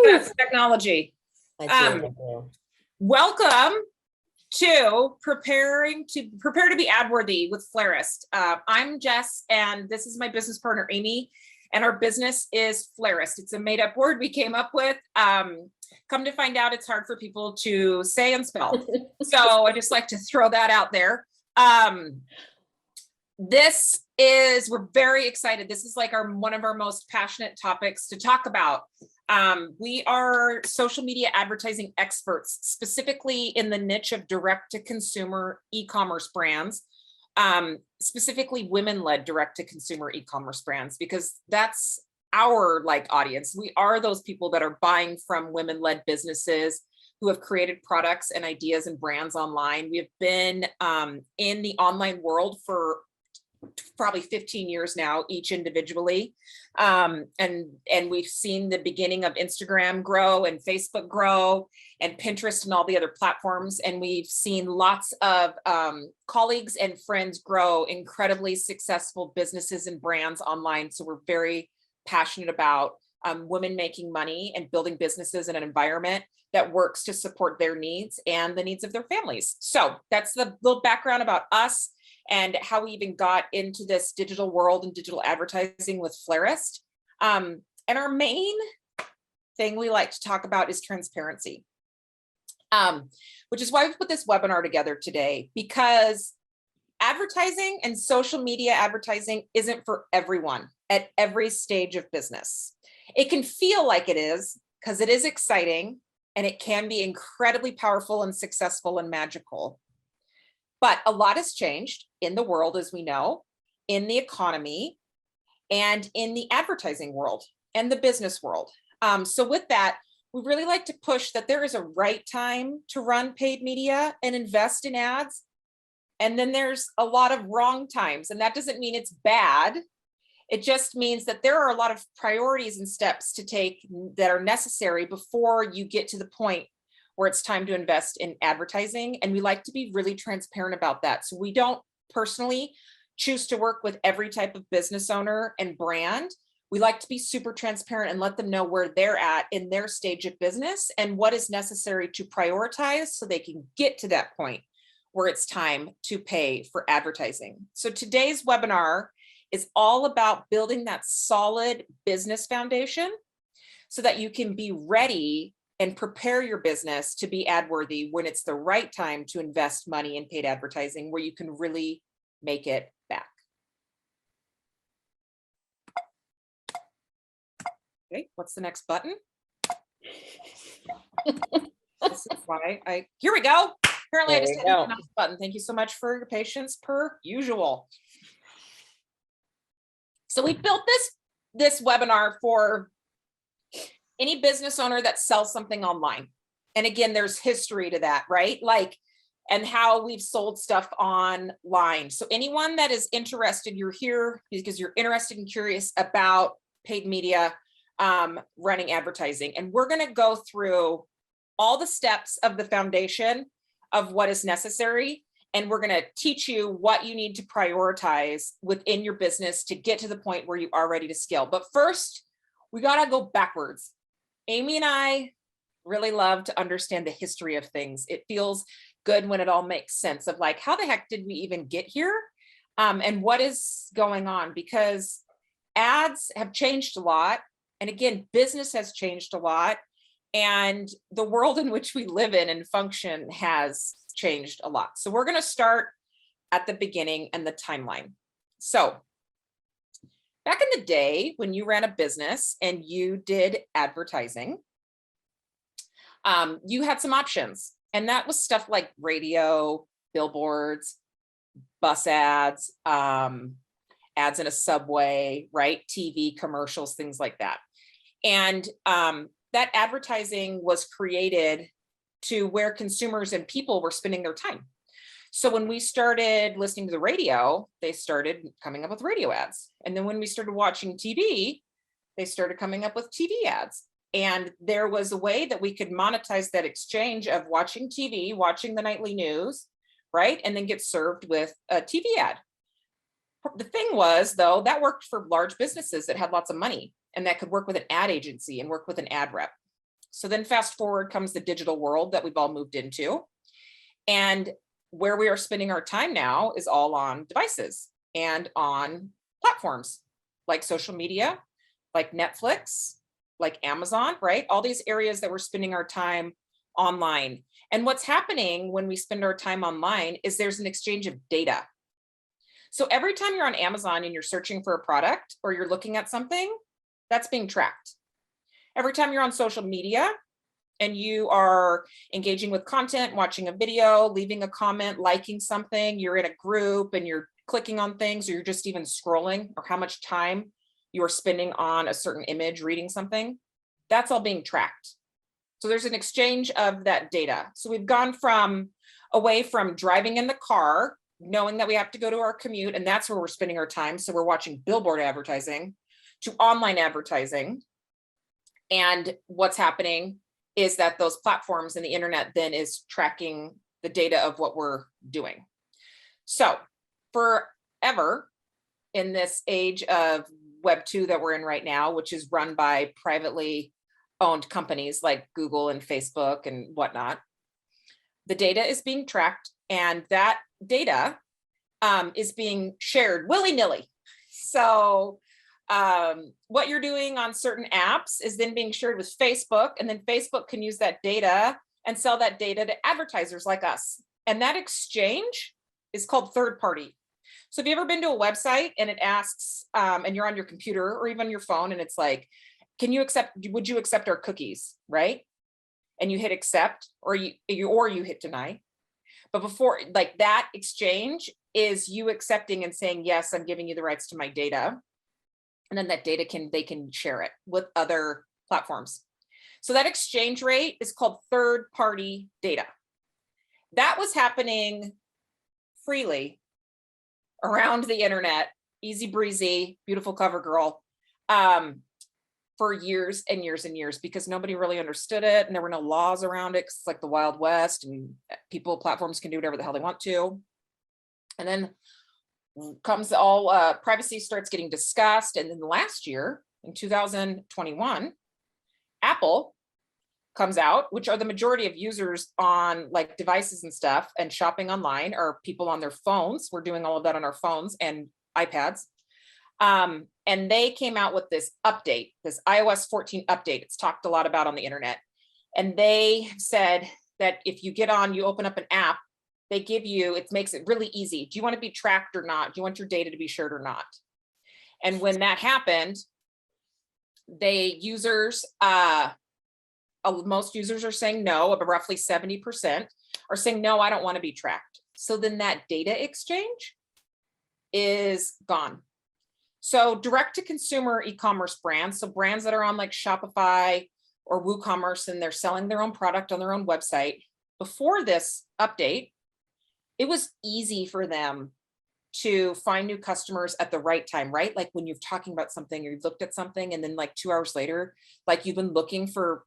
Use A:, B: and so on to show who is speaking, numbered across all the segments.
A: Yes, technology.
B: I
A: Um,
B: do.
A: Welcome to prepare to be ad worthy with Flairst. I'm Jess, and this is my business partner Amy, and our business is Flairst. It's a made-up word we came up with. Come to find out, it's hard for people to say and spell. So I just like to throw that out there. We're very excited. This is like one of our most passionate topics to talk about. We are social media advertising experts, specifically in the niche of direct-to-consumer e-commerce brands, specifically women-led direct-to-consumer e-commerce brands, because that's our audience. We are those people that are buying from women-led businesses who have created products and ideas and brands online. We have been in the online world for probably 15 years now, each individually. And we've seen the beginning of Instagram grow and Facebook grow and Pinterest and all the other platforms. And we've seen lots of colleagues and friends grow incredibly successful businesses and brands online. So we're very passionate about women making money and building businesses in an environment that works to support their needs and the needs of their families. So that's the little background about us and how we even got into this digital world and digital advertising with Flairst. And our main thing we like to talk about is transparency, which is why we put this webinar together today, because advertising and social media advertising isn't for everyone at every stage of business. It can feel like it is because it is exciting and it can be incredibly powerful and successful and magical. But a lot has changed in the world, as we know, in the economy, and in the advertising world and the business world. So with that, we really like to push that there is a right time to run paid media and invest in ads. And then there's a lot of wrong times. And that doesn't mean it's bad. It just means that there are a lot of priorities and steps to take that are necessary before you get to the point where it's time to invest in advertising. And we like to be really transparent about that. So we don't personally choose to work with every type of business owner and brand. We like to be super transparent and let them know where they're at in their stage of business and what is necessary to prioritize so they can get to that point where it's time to pay for advertising. So today's webinar is all about building that solid business foundation so that you can be ready and prepare your business to be ad worthy when it's the right time to invest money in paid advertising, where you can really make it back. Okay, what's the next button? This is why here we go. Apparently I just hit the next button. Thank you so much for your patience per usual. So we built this webinar for any business owner that sells something online. And again, there's history to that, right? And how we've sold stuff online. So anyone that is interested, you're here because you're interested and curious about paid media, running advertising. And we're going to go through all the steps of the foundation of what is necessary. And we're going to teach you what you need to prioritize within your business to get to the point where you are ready to scale. But first, we got to go backwards. Amy and I really love to understand the history of things. It feels good when it all makes sense of how the heck did we even get here? And what is going on? Because ads have changed a lot. And again, business has changed a lot. And the world in which we live in and function has changed a lot. So we're going to start at the beginning and the timeline. So back in the day when you ran a business and you did advertising, you had some options. And that was stuff like radio, billboards, bus ads, ads in a subway, right? TV commercials, things like that. And that advertising was created to where consumers and people were spending their time. So when we started listening to the radio, they started coming up with radio ads. And then when we started watching TV, they started coming up with TV ads. And there was a way that we could monetize that exchange of watching TV, watching the nightly news, right? And then get served with a TV ad. The thing was, though, that worked for large businesses that had lots of money and that could work with an ad agency and work with an ad rep. So then fast forward comes the digital world that we've all moved into. And where we are spending our time now is all on devices and on platforms like social media, like Netflix, like Amazon, right? All these areas that we're spending our time online. And what's happening when we spend our time online is there's an exchange of data. So every time you're on Amazon and you're searching for a product or you're looking at something, that's being tracked. Every time you're on social media and you are engaging with content, watching a video, leaving a comment, liking something, you're in a group and you're clicking on things, or you're just even scrolling, or how much time you are spending on a certain image, reading something, that's all being tracked. So there's an exchange of that data. So we've gone away from driving in the car, knowing that we have to go to our commute, and that's where we're spending our time. So we're watching billboard advertising, to online advertising. And what's happening is that those platforms and the internet then is tracking the data of what we're doing. So forever in this age of Web 2 that we're in right now, which is run by privately owned companies like Google and Facebook and whatnot, the data is being tracked, and that data is being shared willy-nilly. So what you're doing on certain apps is then being shared with Facebook, and then Facebook can use that data and sell that data to advertisers like us. And that exchange is called third party. So have you ever been to a website and it asks, and you're on your computer or even your phone, and it's like, would you accept our cookies, right? And you hit accept, or you hit deny. But before, like, that exchange is you accepting and saying, yes, I'm giving you the rights to my data. And then that data they can share it with other platforms. So that exchange rate is called third party data. That was happening freely around the internet, easy breezy, beautiful cover girl, for years and years and years, because nobody really understood it and there were no laws around it. It's like the Wild West, and platforms can do whatever the hell they want to. And then comes privacy starts getting discussed. And then last year in 2021, Apple comes out, which are the majority of users on like devices and stuff and shopping online, are people on their phones. We're doing all of that on our phones and iPads. And they came out with this update, this iOS 14 update. It's talked a lot about on the internet. And they said that if you open up an app, it makes it really easy. Do you want to be tracked or not? Do you want your data to be shared or not? And when that happened, most users are saying no, but roughly 70% are saying, no, I don't want to be tracked. So then that data exchange is gone. So direct to consumer e-commerce brands, so brands that are on like Shopify or WooCommerce, and they're selling their own product on their own website. Before this update, it was easy for them to find new customers at the right time, right? Like when you're talking about something or you've looked at something, and then like 2 hours later, like you've been looking for,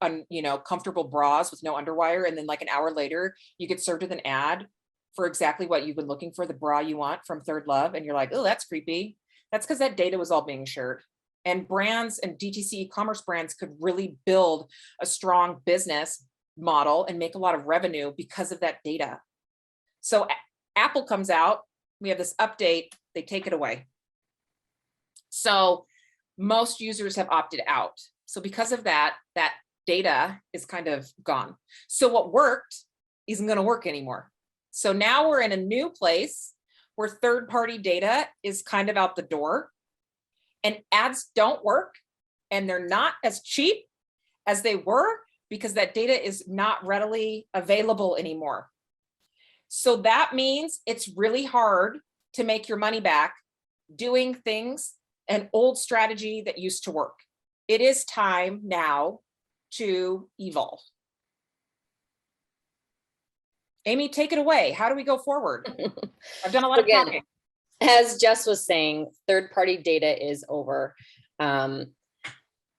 A: comfortable bras with no underwire. And then like an hour later, you get served with an ad for exactly what you've been looking for, the bra you want from Third Love. And you're like, oh, that's creepy. That's because that data was all being shared. And brands and DTC e-commerce brands could really build a strong business model and make a lot of revenue because of that data. So Apple comes out, we have this update, they take it away. So most users have opted out. So because of that, that data is kind of gone. So what worked isn't going to work anymore. So now we're in a new place where third-party data is kind of out the door, and ads don't work, and they're not as cheap as they were because that data is not readily available anymore. So that means it's really hard to make your money back doing things, an old strategy that used to work. It is time now to evolve. Amy, take it away. How do we go forward? I've done a lot of talking.
B: As Jess was saying, third-party data is over.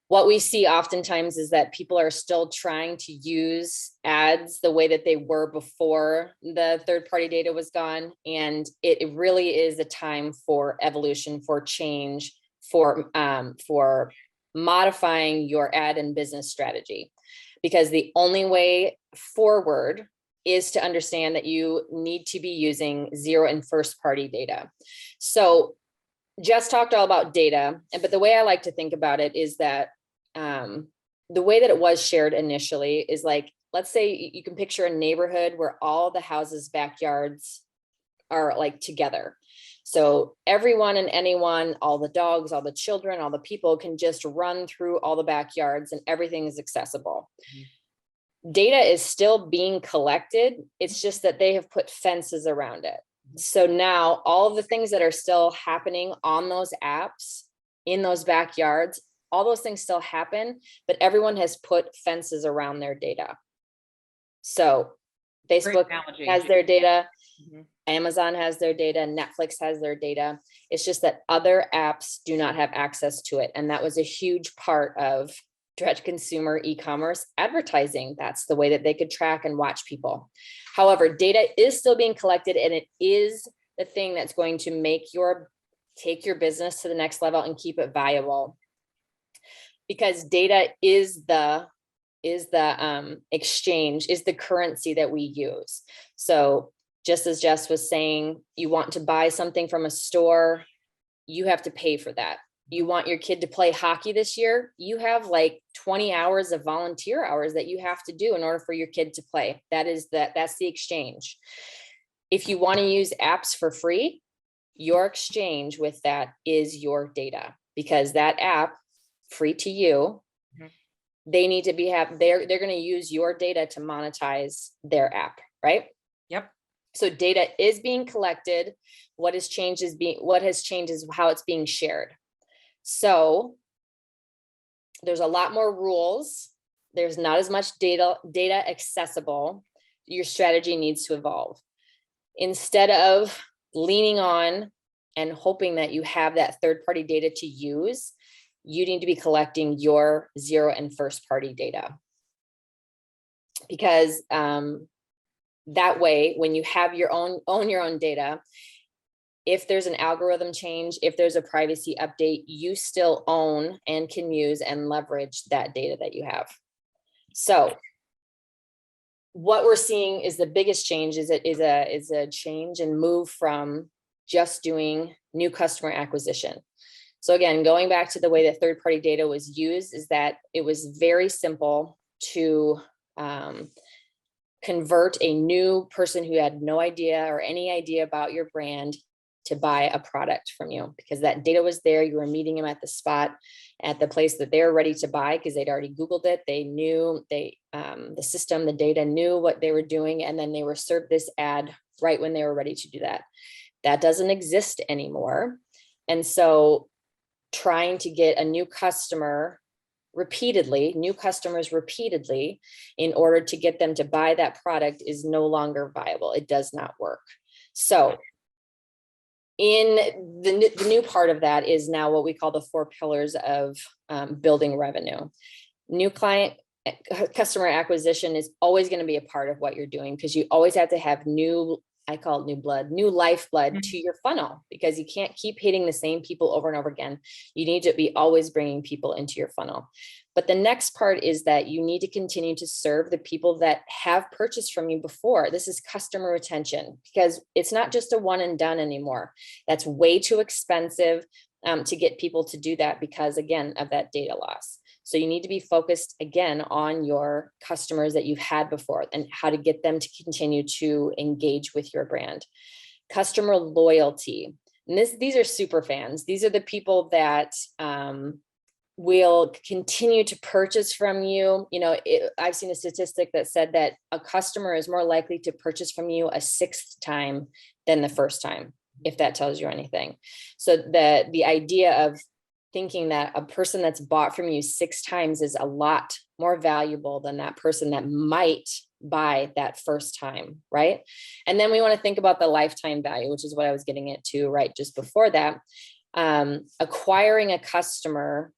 B: What we see oftentimes is that people are still trying to use ads the way that they were before the third-party data was gone. And it really is a time for evolution, for change, for modifying your ad and business strategy. because the only way forward is to understand that you need to be using zero and first party data. So Jess talked all about data, but the way I like to think about it is that the way that it was shared initially is like, let's say you can picture a neighborhood where all the houses' backyards are like together. So everyone and anyone, all the dogs, all the children, all the people can just run through all the backyards and everything is accessible. Data is still being collected. It's just that they have put fences around it. So now all of the things that are still happening on those apps, in those backyards, all those things still happen, but everyone has put fences around their data. So Facebook has their data, Amazon has their data, Netflix has their data. It's just that other apps do not have access to it. And that was a huge part of direct consumer e-commerce advertising. That's the way that they could track and watch people. However, data is still being collected, and it is the thing that's going to take your business to the next level and keep it viable. Because data is the exchange, is the currency that we use. So just as Jess was saying, you want to buy something from a store, you have to pay for that. You want your kid to play hockey this year, you have like 20 hours of volunteer hours that you have to do in order for your kid to play. That's the exchange. If you want to use apps for free, your exchange with that is your data, because that app, free to you, they need to they're going to use your data to monetize their app, right?
A: Yep.
B: So data is being collected. What has changed is how it's being shared. So there's a lot more rules. There's not as much data accessible. Your strategy needs to evolve. Instead of leaning on and hoping that you have that third-party data to use, you need to be collecting your zero and first party data. Because that way, when you have own your own data, if there's an algorithm change, if there's a privacy update, you still own and can use and leverage that data that you have. So what we're seeing is the biggest change is a change and move from just doing new customer acquisition. So again, going back to the way that third-party data was used, is that it was very simple to convert a new person who had no idea or any idea about your brand to buy a product from you, because that data was there. You were meeting them at the spot, at the place that they're ready to buy, because they'd already Googled it. They knew the system, the data knew what they were doing, and then they were served this ad right when they were ready to do that. That doesn't exist anymore. And so trying to get a new customers repeatedly in order to get them to buy that product is no longer viable. It does not work. So in the new part of that is now what we call the 4 pillars of building revenue. New customer acquisition is always going to be a part of what you're doing, because you always have to have I call it new lifeblood to your funnel, because you can't keep hitting the same people over and over again. You need to be always bringing people into your funnel. But the next part is that you need to continue to serve the people that have purchased from you before. This is customer retention, because it's not just a one and done anymore. That's way too expensive to get people to do that, because again, of that data loss. So you need to be focused again on your customers that you've had before and how to get them to continue to engage with your brand. Customer loyalty. And these are super fans. These are the people that will continue to purchase from you. I've seen a statistic that said that a customer is more likely to purchase from you a 6th time than the first time, if that tells you anything. So the idea of thinking that a person that's bought from you 6 times is a lot more valuable than that person that might buy that first time, right? And then we want to think about the lifetime value, which is what I was getting into right just before that. Acquiring a customer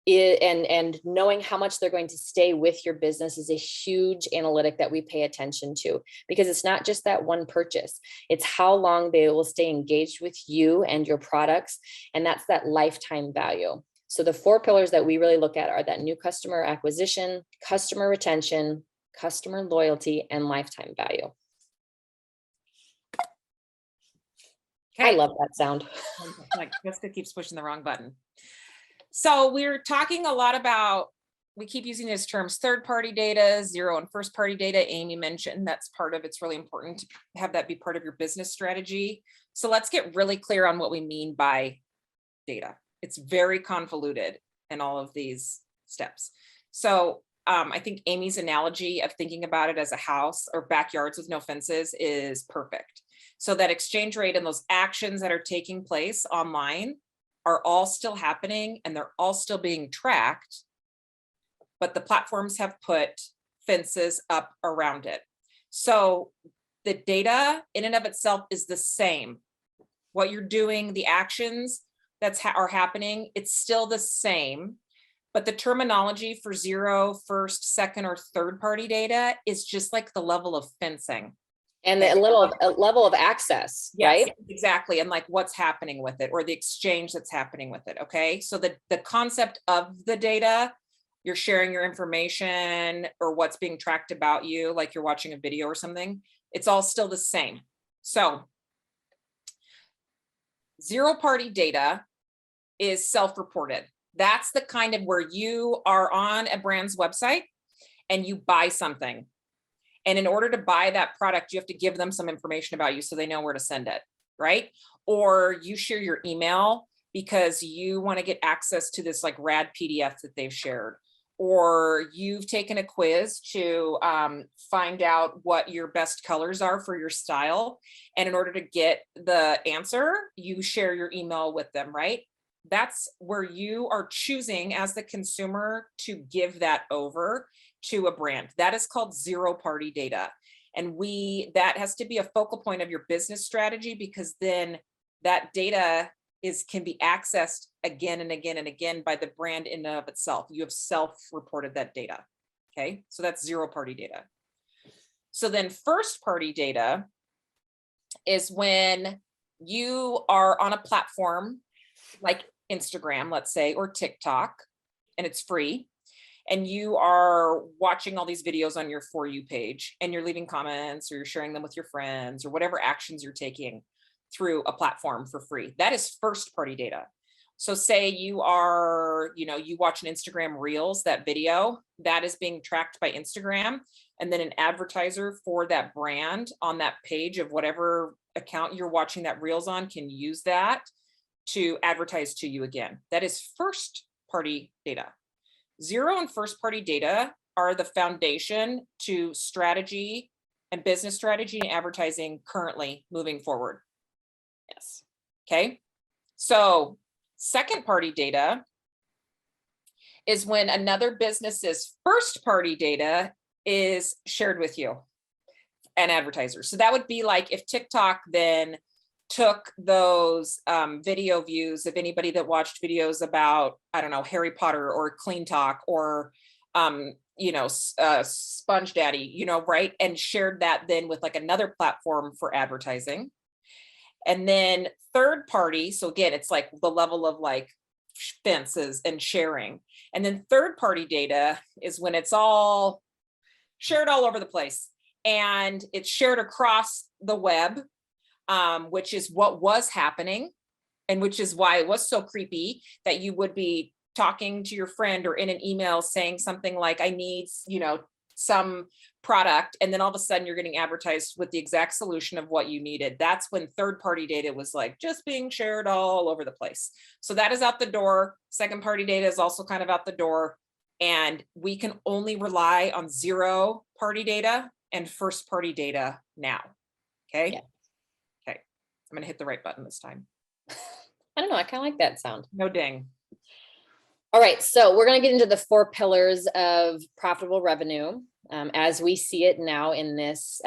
B: and knowing how much they're going to stay with your business is a huge analytic that we pay attention to, because it's not just that one purchase. It's how long they will stay engaged with you and your products. And that's that lifetime value. So the 4 pillars that we really look at are that new customer acquisition, customer retention, customer loyalty, and lifetime value. I
A: Okay.
B: love that sound.
A: Like Jessica keeps pushing the wrong button. So we're talking a lot about, we keep using these terms, third-party data, zero and first-party data. Amy mentioned that's part of, it's really important to have that be part of your business strategy. So let's get really clear on what we mean by data. It's very convoluted in all of these steps. So I think Amy's analogy of thinking about it as a house or backyards with no fences is perfect. So that exchange rate and those actions that are taking place online are all still happening and they're all still being tracked, but the platforms have put fences up around it. So the data in and of itself is the same. What you're doing, the actions that are happening, it's still the same, but the terminology for zero, first, second, or third party data is just like the level of fencing.
B: And a level of access,
A: Yes,
B: right?
A: exactly. And like what's happening with it or the exchange that's happening with it. Okay. So the concept of the data, you're sharing your information or what's being tracked about you, like you're watching a video or something, it's all still the same. So zero party data is self-reported. That's the kind of where you are on a brand's website and you buy something. And in order to buy that product, you have to give them some information about you so they know where to send it, right? Or you share your email because you want to get access to this like rad PDF that they've shared. Or you've taken a quiz to find out what your best colors are for your style. And in order to get the answer, you share your email with them, right? That's where you are choosing as the consumer to give that over to a brand. That is called zero party data. And that has to be a focal point of your business strategy, because then that data can be accessed again and again and again by the brand in and of itself. You have self-reported that data. Okay, so that's zero party data. So then first party data is when you are on a platform like Instagram, let's say, or TikTok, and it's free. And you are watching all these videos on your For You page and you're leaving comments or you're sharing them with your friends or whatever actions you're taking through a platform for free. That is first party data. So say you are, you watch an Instagram Reels, that video that is being tracked by Instagram, and then an advertiser for that brand on that page of whatever account you're watching that Reels on can use that to advertise to you again. That is first party data. Zero and first party data are the foundation to strategy and business strategy and advertising currently moving forward. Yes. Okay. So second party data is when another business's first party data is shared with you and advertisers. So that would be like if TikTok then took those video views of anybody that watched videos about, I don't know, Harry Potter or Clean Talk or, Sponge Daddy, right? And shared that then with like another platform for advertising. And then third party, so again, it's like the level of like fences and sharing. And then third party data is when it's all shared all over the place and it's shared across the web. Which is what was happening and which is why it was so creepy that you would be talking to your friend or in an email saying something like, I need, some product. And then all of a sudden you're getting advertised with the exact solution of what you needed. That's when third party data was like just being shared all over the place. So that is out the door. Second party data is also kind of out the door. And we can only rely on zero party data and first party data now. Okay.
B: Yeah.
A: I'm going to hit the right button this time.
B: I don't know. I kind of like that sound.
A: No ding.
B: All right. So we're going to get into the 4 pillars of profitable revenue as we see it now in this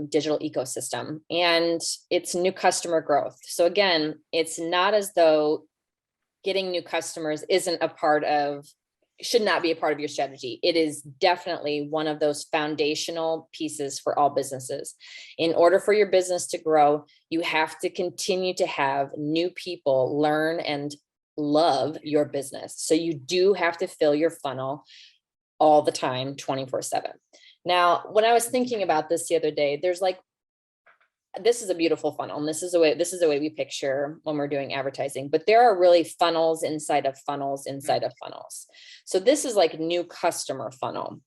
B: digital ecosystem. And it's new customer growth. So again, it's not as though getting new customers should not be a part of your strategy. It is definitely one of those foundational pieces for all businesses. In order for your business to grow, you have to continue to have new people learn and love your business. So you do have to fill your funnel all the time, 24/7. Now, when I was thinking about this the other day, there's like, this is a beautiful funnel, and this is the way we picture when we're doing advertising, but there are really funnels inside of funnels inside of funnels. So this is like new customer funnel.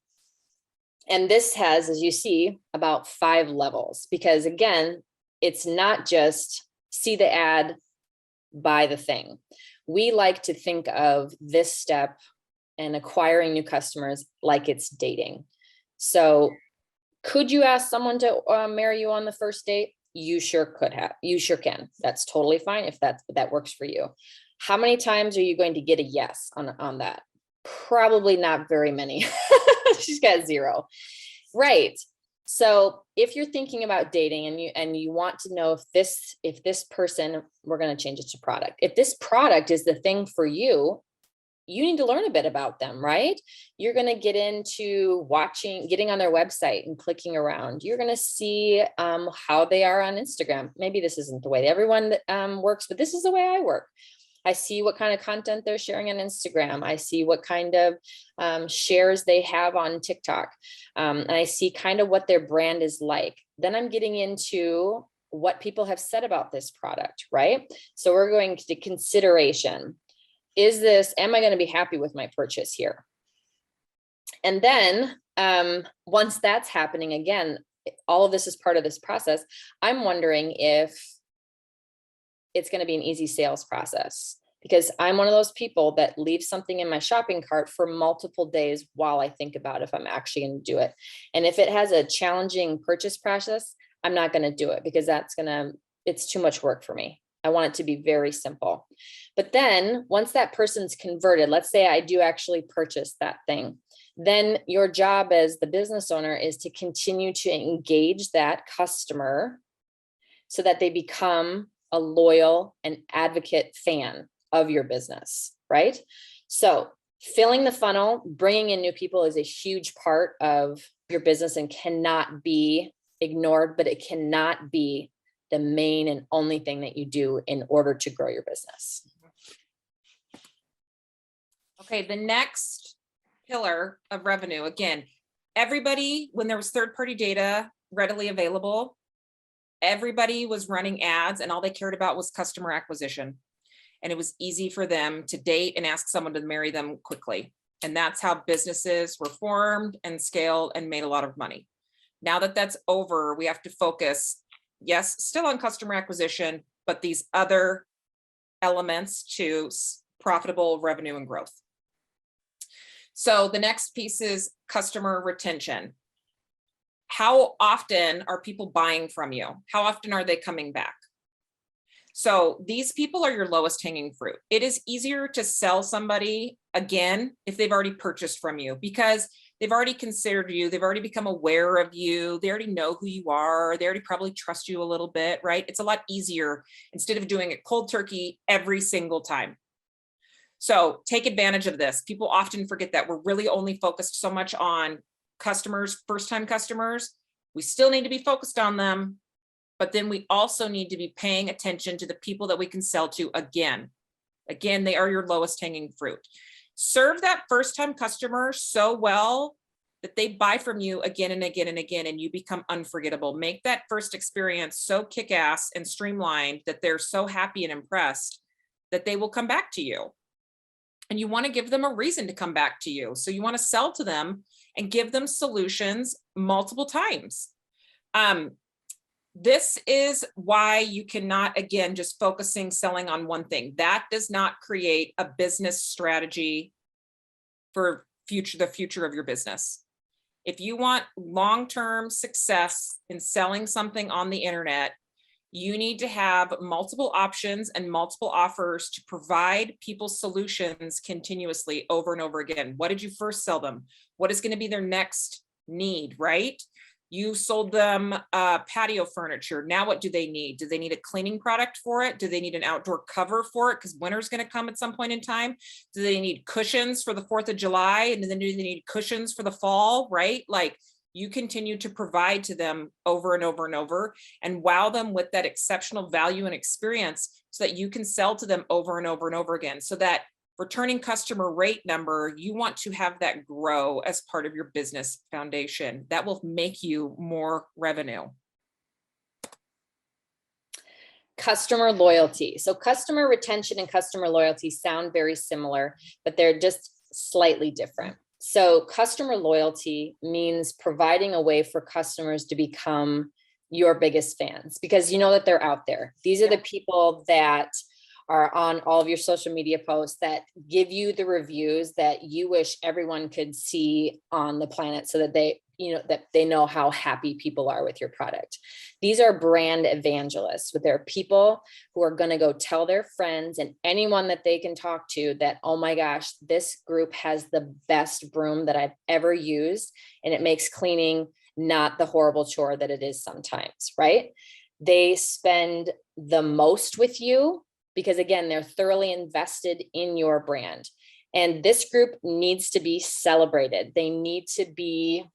B: And this has, as you see, about 5 levels, because again, it's not just see the ad, buy the thing. We like to think of this step and acquiring new customers like it's dating. So could you ask someone to marry you on the first date? You sure could have. You sure can. That's totally fine if that works for you. How many times are you going to get a yes on that? Probably not very many. She's got 0. Right. So if you're thinking about dating and you want to know if this person, we're going to change it to product. If this product is the thing for you, you need to learn a bit about them, right? You're going to get into getting on their website and clicking around. You're going to see how they are on Instagram. Maybe this isn't the way that everyone works, but this is the way I work. I see what kind of content they're sharing on Instagram. I see what kind of shares they have on TikTok. And I see kind of what their brand is like. Then I'm getting into what people have said about this product, right? So we're going to consideration. Am I going to be happy with my purchase here? And then once that's happening, again, all of this is part of this process. I'm wondering if it's going to be an easy sales process, because I'm one of those people that leaves something in my shopping cart for multiple days while I think about if I'm actually going to do it. And if it has a challenging purchase process, I'm not going to do it, because it's too much work for me. I want it to be very simple. But then once that person's converted, let's say I do actually purchase that thing, then your job as the business owner is to continue to engage that customer so that they become a loyal and advocate fan of your business, right? So filling the funnel, bringing in new people is a huge part of your business and cannot be ignored, but it cannot be the main and only thing that you do in order to grow your business.
A: Okay, the next pillar of revenue, again, everybody, when there was third-party data readily available, everybody was running ads and all they cared about was customer acquisition. And it was easy for them to date and ask someone to marry them quickly. And that's how businesses were formed and scaled and made a lot of money. Now that that's over, we have to focus, yes, still on customer acquisition, but these other elements to profitable revenue and growth. So the next piece is customer retention. How often are people buying from you? How often are they coming back? So these people are your lowest hanging fruit. It is easier to sell somebody again if they've already purchased from you, because they've already considered you, they've already become aware of you, they already know who you are, they already probably trust you a little bit, right? It's a lot easier instead of doing it cold turkey every single time. So take advantage of this. People often forget that we're really only focused so much on customers, first-time customers. We still need to be focused on them, but then we also need to be paying attention to the people that we can sell to again. Again, they are your lowest hanging fruit. Serve that first-time customer so well that they buy from you again and again and again, and you become unforgettable. Make that first experience so kick-ass and streamlined that they're so happy and impressed that they will come back to you. And you want to give them a reason to come back to you. So you want to sell to them and give them solutions multiple times. This is why you cannot, again, just focusing selling on one thing. That does not create a business strategy for the future of your business. If you want long-term success in selling something on the internet, you need to have multiple options and multiple offers to provide people solutions continuously over and over again. What did you first sell them? What is going to be their next need, right? You sold them patio furniture. Now what do they need? Do they need a cleaning product for it? Do they need an outdoor cover for it? Because winter's going to come at some point in time. Do they need cushions for the 4th of July? And then do they need cushions for the fall, right? Like, you continue to provide to them over and over and over, and wow them with that exceptional value and experience so that you can sell to them over and over and over again. So that returning customer rate number, you want to have that grow as part of your business foundation. That will make you more revenue.
B: Customer loyalty. So customer retention and customer loyalty sound very similar, but they're just slightly different. So customer loyalty means providing a way for customers to become your biggest fans, because you know that they're out there. These are the people that are on all of your social media posts, that give you the reviews that you wish everyone could see on the planet, so that they, that they know how happy people are with your product. These are brand evangelists, but they're people who are going to go tell their friends and anyone that they can talk to that, oh my gosh, this group has the best broom that I've ever used, and it makes cleaning not the horrible chore that it is sometimes, right? They spend the most with you because, again, they're thoroughly invested in your brand. And this group needs to be celebrated. They need to be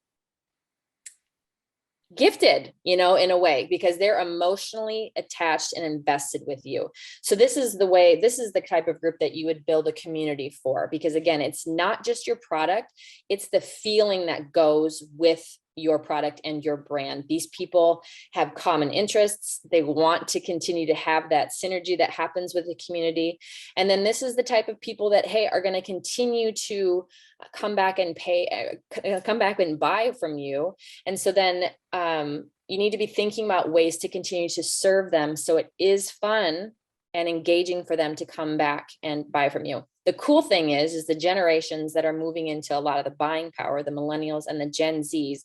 B: gifted, in a way, because they're emotionally attached and invested with you. So this is the type of group that you would build a community for, because, again, it's not just your product, it's the feeling that goes with your product and your brand. These people have common interests. They want to continue to have that synergy that happens with the community. And then this is the type of people that, hey, are going to continue to come back and buy from you. And so then you need to be thinking about ways to continue to serve them, so it is fun and engaging for them to come back and buy from you. The cool thing is the generations that are moving into a lot of the buying power, the millennials and the Gen Zs,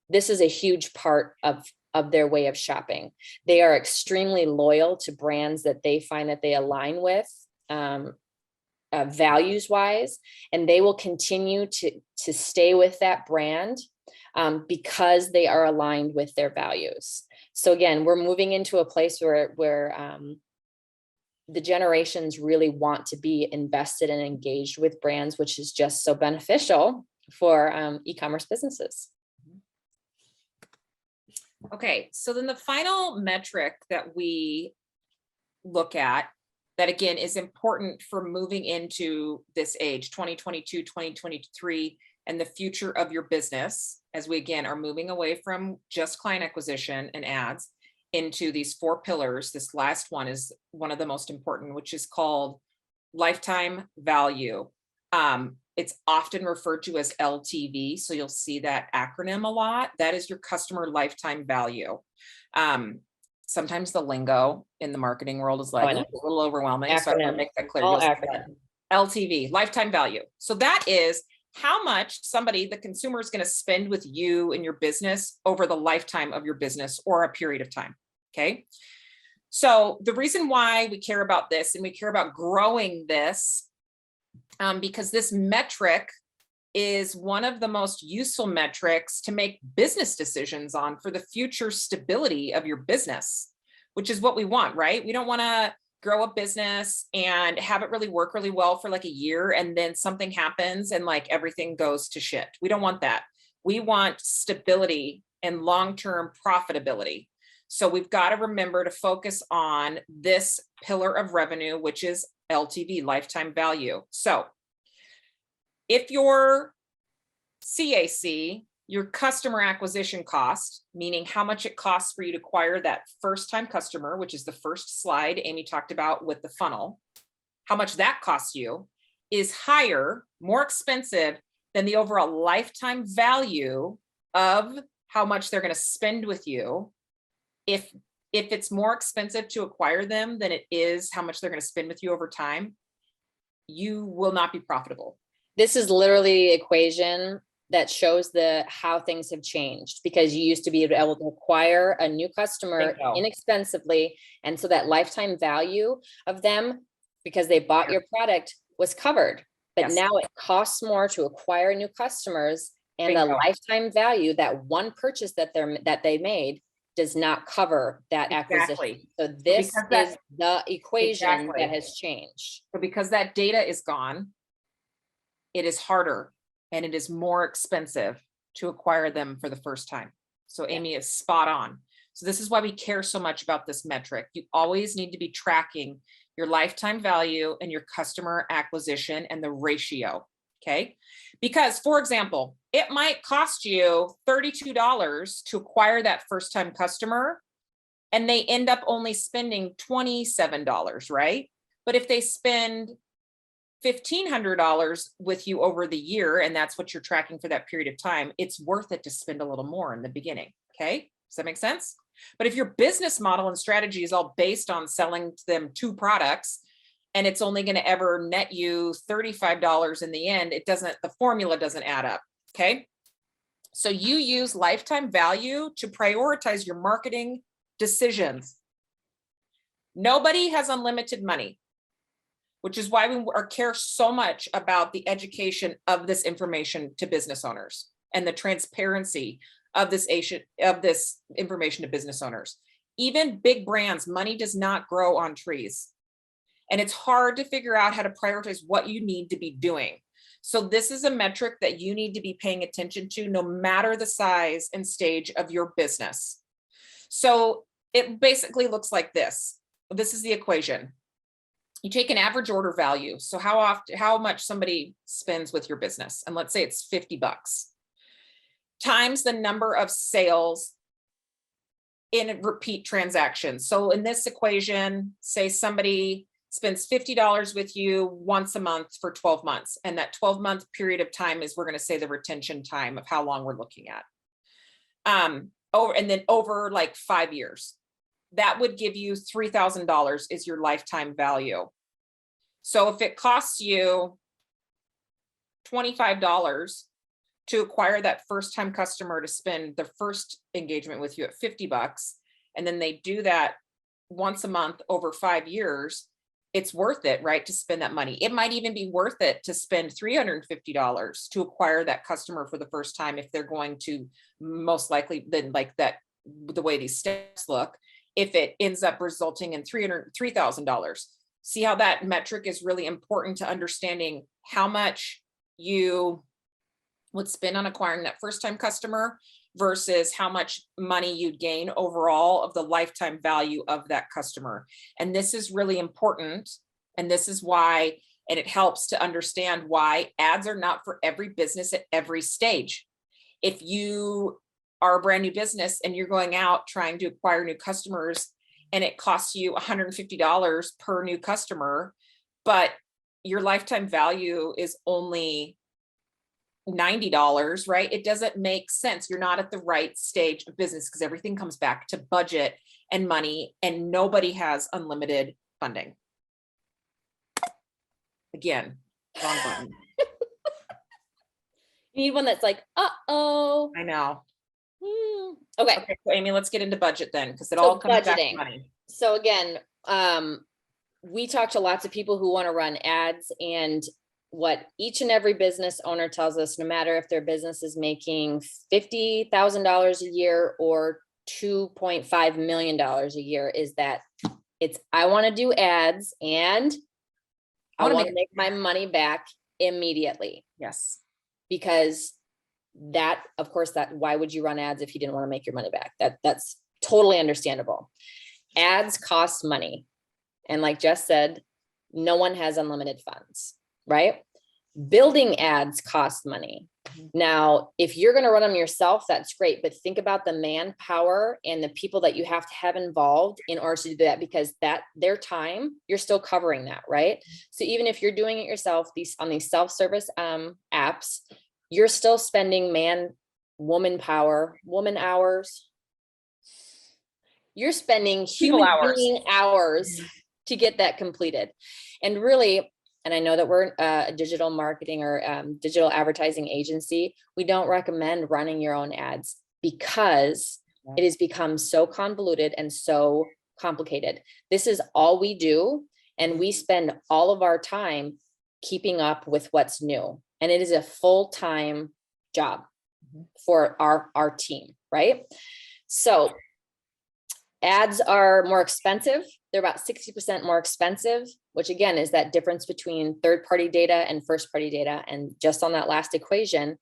B: this is a huge part of their way of shopping. They are extremely loyal to brands that they find that they align with values wise, and they will continue to stay with that brand because they are aligned with their values. So again, we're moving into a place where the generations really want to be invested and engaged with brands, which is just so beneficial for e-commerce businesses.
A: Okay, so then the final metric that we look at, that again is important for moving into this age, 2022, 2023, and the future of your business, as we again are moving away from just client acquisition and ads into these 4 pillars. This last one is one of the most important, which is called lifetime value. It's often referred to as LTV. So you'll see that acronym a lot. That is your customer lifetime value. Sometimes the lingo in the marketing world is like a little overwhelming. So I'm going to make that clear. LTV, lifetime value. So that is how much the consumer is going to spend with you and your business over the lifetime of your business or a period of time. Okay. So the reason why we care about this and we care about growing this, because this metric is one of the most useful metrics to make business decisions on for the future stability of your business, which is what we want, right? We don't want to grow a business and have it really work really well for like a year and then something happens and like everything goes to shit. We don't want that. We want stability and long-term profitability. So we've got to remember to focus on this pillar of revenue, which is LTV, lifetime value. So if your CAC, your customer acquisition cost, meaning how much it costs for you to acquire that first time customer, which is the first slide Amy talked about with the funnel, how much that costs you is higher, more expensive than the overall lifetime value of how much they're going to spend with you. If it's more expensive to acquire them than it is how much they're going to spend with you over time, you will not be profitable.
B: This is literally the equation that shows how things have changed, because you used to be able to acquire a new customer inexpensively. And so that lifetime value of them, because they bought your product, was covered. But now it costs more to acquire new customers, and the lifetime value, that one purchase that they made, does not cover that acquisition. So this is the equation that has changed.
A: So because that data is gone, it is harder and it is more expensive to acquire them for the first time. So Amy is spot on. So this is why we care so much about this metric. You always need to be tracking your lifetime value and your customer acquisition and the ratio. Okay. Because, for example, it might cost you $32 to acquire that first time customer, and they end up only spending $27, right? But if they spend $1,500 with you over the year, and that's what you're tracking for that period of time, it's worth it to spend a little more in the beginning. Okay. Does that make sense? But if your business model and strategy is all based on selling them 2 products, and it's only going to ever net you $35 in the end, the formula doesn't add up. Okay. So you use lifetime value to prioritize your marketing decisions. Nobody has unlimited money, which is why we care so much about the education of this information to business owners and the transparency of this information to business owners. Even big brands, money does not grow on trees. And it's hard to figure out how to prioritize what you need to be doing. So this is a metric that you need to be paying attention to no matter the size and stage of your business. So it basically looks like this. This is the equation. You take an average order value. So how much somebody spends with your business. And let's say it's $50 times the number of sales in repeat transactions. So in this equation, say somebody spends $50 with you once a month for 12 months. And that 12-month period of time is, we're going to say, the retention time of how long we're looking at. Over like 5 years, that would give you $3,000 is your lifetime value. So if it costs you $25 to acquire that first time customer to spend their first engagement with you at $50, and then they do that once a month over 5 years, it's worth it, right? To spend that money. It might even be worth it to spend $350 to acquire that customer for the first time, if they're going to, most likely, then like that, the way these steps look, if it ends up resulting in $3,000. See how that metric is really important to understanding how much you would spend on acquiring that first time customer versus how much money you'd gain overall of the lifetime value of that customer. And this is really important. And this is why, and it helps to understand why ads are not for every business at every stage. If you are a brand new business and you're going out trying to acquire new customers, and it costs you $150 per new customer, but your lifetime value is only $90, right? It doesn't make sense. You're not at the right stage of business, because everything comes back to budget and money, and nobody has unlimited funding. Again, wrong button.
B: You need one that's like, uh-oh.
A: I know.
B: Okay.
A: Okay, so Amy, let's get into budget then, because it all comes back to
B: budgeting.
A: money.
B: So again, we talk to lots of people who want to run ads, and what each and every business owner tells us, no matter if their business is making $50,000 a year or $2.5 million a year, is that I want to do ads and I want to make my money back immediately.
A: Yes.
B: Because that, of course, why would you run ads if you didn't want to make your money back? That's totally understandable. Ads cost money. And like Jess said, no one has unlimited funds, right? Building ads cost money. Now, if you're going to run them yourself, that's great. But think about the manpower and the people that you have to have involved in order to do that, because their time, you're still covering that, right? So even if you're doing it yourself, on these self-service apps, you're still spending woman hours. You're spending human being hours to get that completed. And really, and I know that we're a digital marketing or digital advertising agency, we don't recommend running your own ads because it has become so convoluted and so complicated. This is all we do. And we spend all of our time keeping up with what's new. And it is a full-time job for our team, right? So ads are more expensive. They're about 60% more expensive, which again is that difference between third-party data and first-party data. And just on that last equation,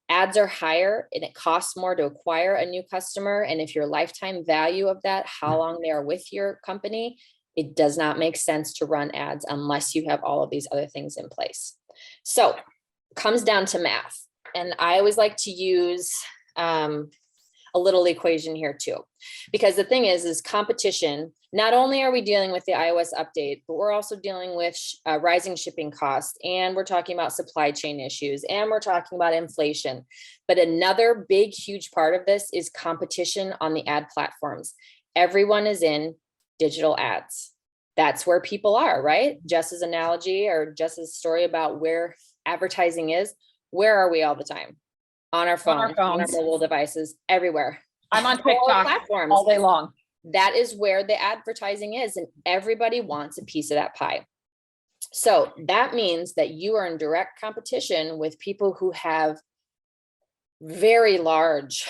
B: Ads are higher and it costs more to acquire a new customer. And if your lifetime value of that, how long they are with your company, it does not make sense to run ads unless you have all of these other things in place. So it comes down to math. And I always like to use a little equation here too, because the thing is competition. Not only are we dealing with the iOS update, but we're also dealing with rising shipping costs, and we're talking about supply chain issues, and we're talking about inflation. But another big, huge part of this is competition on the ad platforms. Everyone is in digital ads. That's where people are, right? Jess's analogy or Jess's story about where advertising is. Where are we all the time? On our phone, on our mobile devices, everywhere.
A: I'm on TikTok platforms all day long.
B: That is where the advertising is, and everybody wants a piece of that pie. So that means that you are in direct competition with people who have very large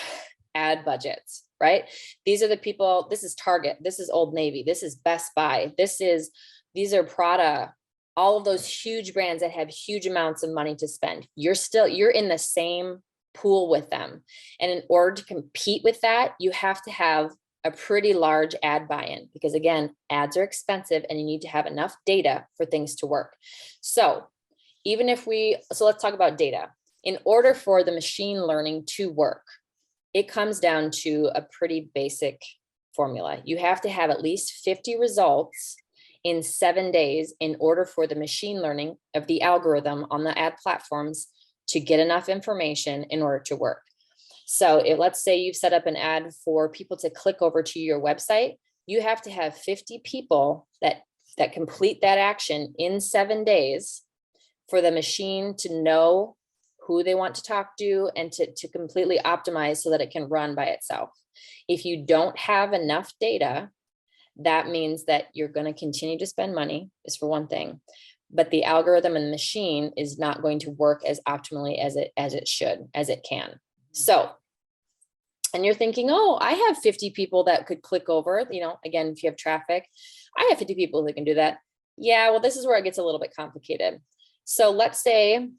B: ad budgets, right? These are the people, this is Target, this is Old Navy, this is Best Buy, these are Prada, all of those huge brands that have huge amounts of money to spend. You're in the same pool with them. And in order to compete with that, you have to have a pretty large ad buy-in, because again, ads are expensive and you need to have enough data for things to work. So let's talk about data. In order for the machine learning to work, it comes down to a pretty basic formula. You have to have at least 50 results in 7 days in order for the machine learning of the algorithm on the ad platforms to get enough information in order to work. So let's say you've set up an ad for people to click over to your website, you have to have 50 people that complete that action in 7 days for the machine to know who they want to talk to and to completely optimize so that it can run by itself. If you don't have enough data, that means that you're going to continue to spend money, is for one thing, but the algorithm and the machine is not going to work as optimally as it can. So, and you're thinking, oh, I have 50 people that could click over, again, if you have traffic, I have 50 people who can do that. Yeah, well, this is where it gets a little bit complicated. So let's say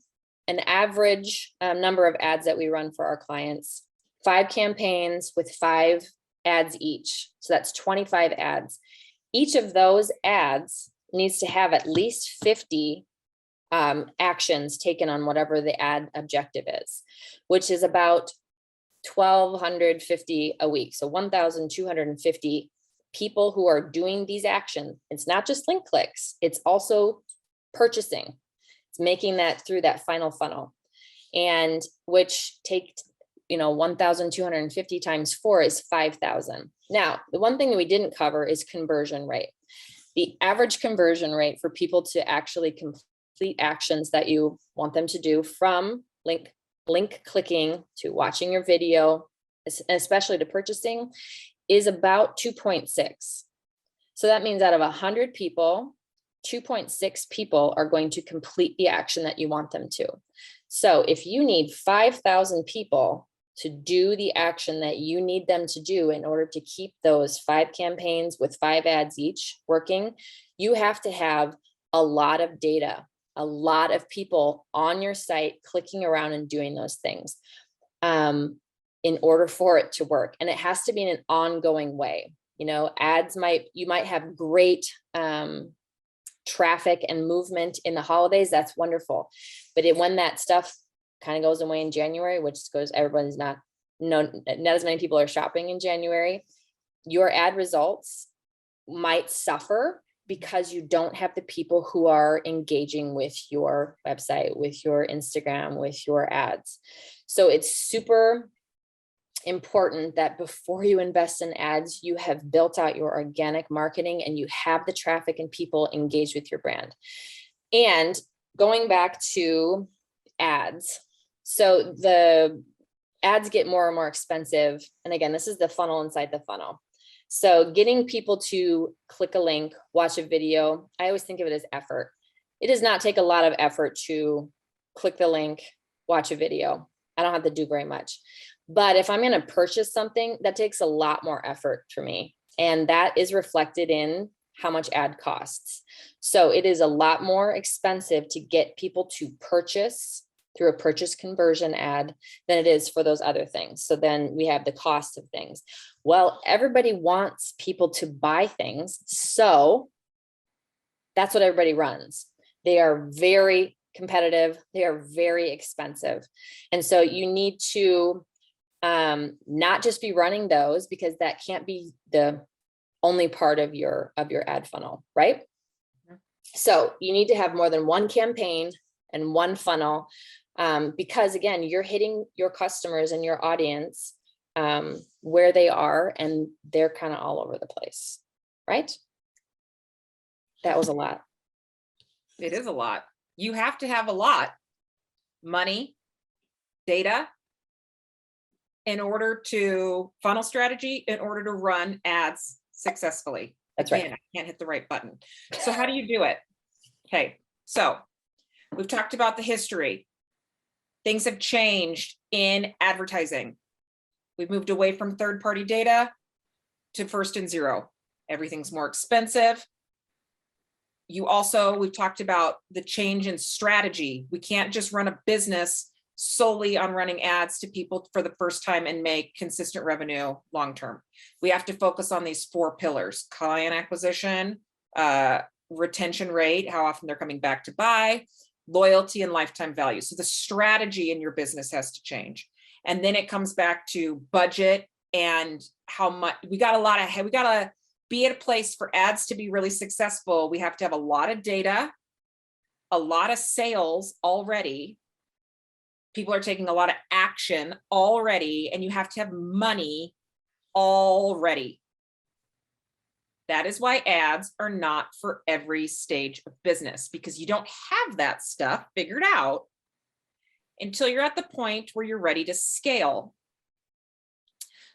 B: an average number of ads that we run for our clients, 5 campaigns with 5 ads each. So that's 25 ads. Each of those ads needs to have at least 50 actions taken on whatever the ad objective is, which is about 1,250 a week. So 1,250 people who are doing these actions. It's not just link clicks, it's also purchasing. It's making that through that final funnel, and which take 1,250 times 4 is 5,000. Now, the one thing that we didn't cover is conversion rate. The average conversion rate for people to actually complete actions that you want them to do, from link clicking to watching your video, especially to purchasing, is about 2.6. So that means out of 100 people, 2.6 people are going to complete the action that you want them to. So if you need 5,000 people to do the action that you need them to do in order to keep those 5 campaigns with 5 ads each working, you have to have a lot of data, a lot of people on your site clicking around and doing those things in order for it to work. And it has to be in an ongoing way. You might have great traffic and movement in the holidays. That's wonderful. But when that stuff kind of goes away in January, which goes, not as many people are shopping in January, your ad results might suffer because you don't have the people who are engaging with your website, with your Instagram, with your ads. So it's super important that before you invest in ads, you have built out your organic marketing and you have the traffic and people engaged with your brand. And going back to ads, so the ads get more and more expensive. And again, this is the funnel inside the funnel. So getting people to click a link, watch a video, I always think of it as effort. It does not take a lot of effort to click the link, watch a video. I don't have to do very much. But if I'm going to purchase something, that takes a lot more effort for me. And that is reflected in how much ad costs. So it is a lot more expensive to get people to purchase through a purchase conversion ad than it is for those other things. So then we have the cost of things. Well, everybody wants people to buy things. So that's what everybody runs. They are very competitive. They are very expensive. And so you need to not just be running those, because that can't be the only part of your ad funnel, right? So you need to have more than one campaign and one funnel, because again, you're hitting your customers and your audience where they are, and they're kind of all over the place, right? That was a lot.
A: It is a lot. You have to have a lot. Money, data, in order to funnel strategy, in order to run ads successfully.
B: That's
A: Again,
B: right.
A: I can't hit the right button. So how do you do it? Okay, so we've talked about the history. Things have changed in advertising. We've moved away from third-party data to first and zero. Everything's more expensive. We've talked about the change in strategy. We can't just run a business solely on running ads to people for the first time and make consistent revenue long-term. We have to focus on these 4 pillars: client acquisition, retention rate, how often they're coming back to buy, loyalty, and lifetime value. So the strategy in your business has to change. And then it comes back to budget and how much we got to be at a place for ads to be really successful. We have to have a lot of data, a lot of sales already. People are taking a lot of action already, and you have to have money already. That is why ads are not for every stage of business, because you don't have that stuff figured out until you're at the point where you're ready to scale.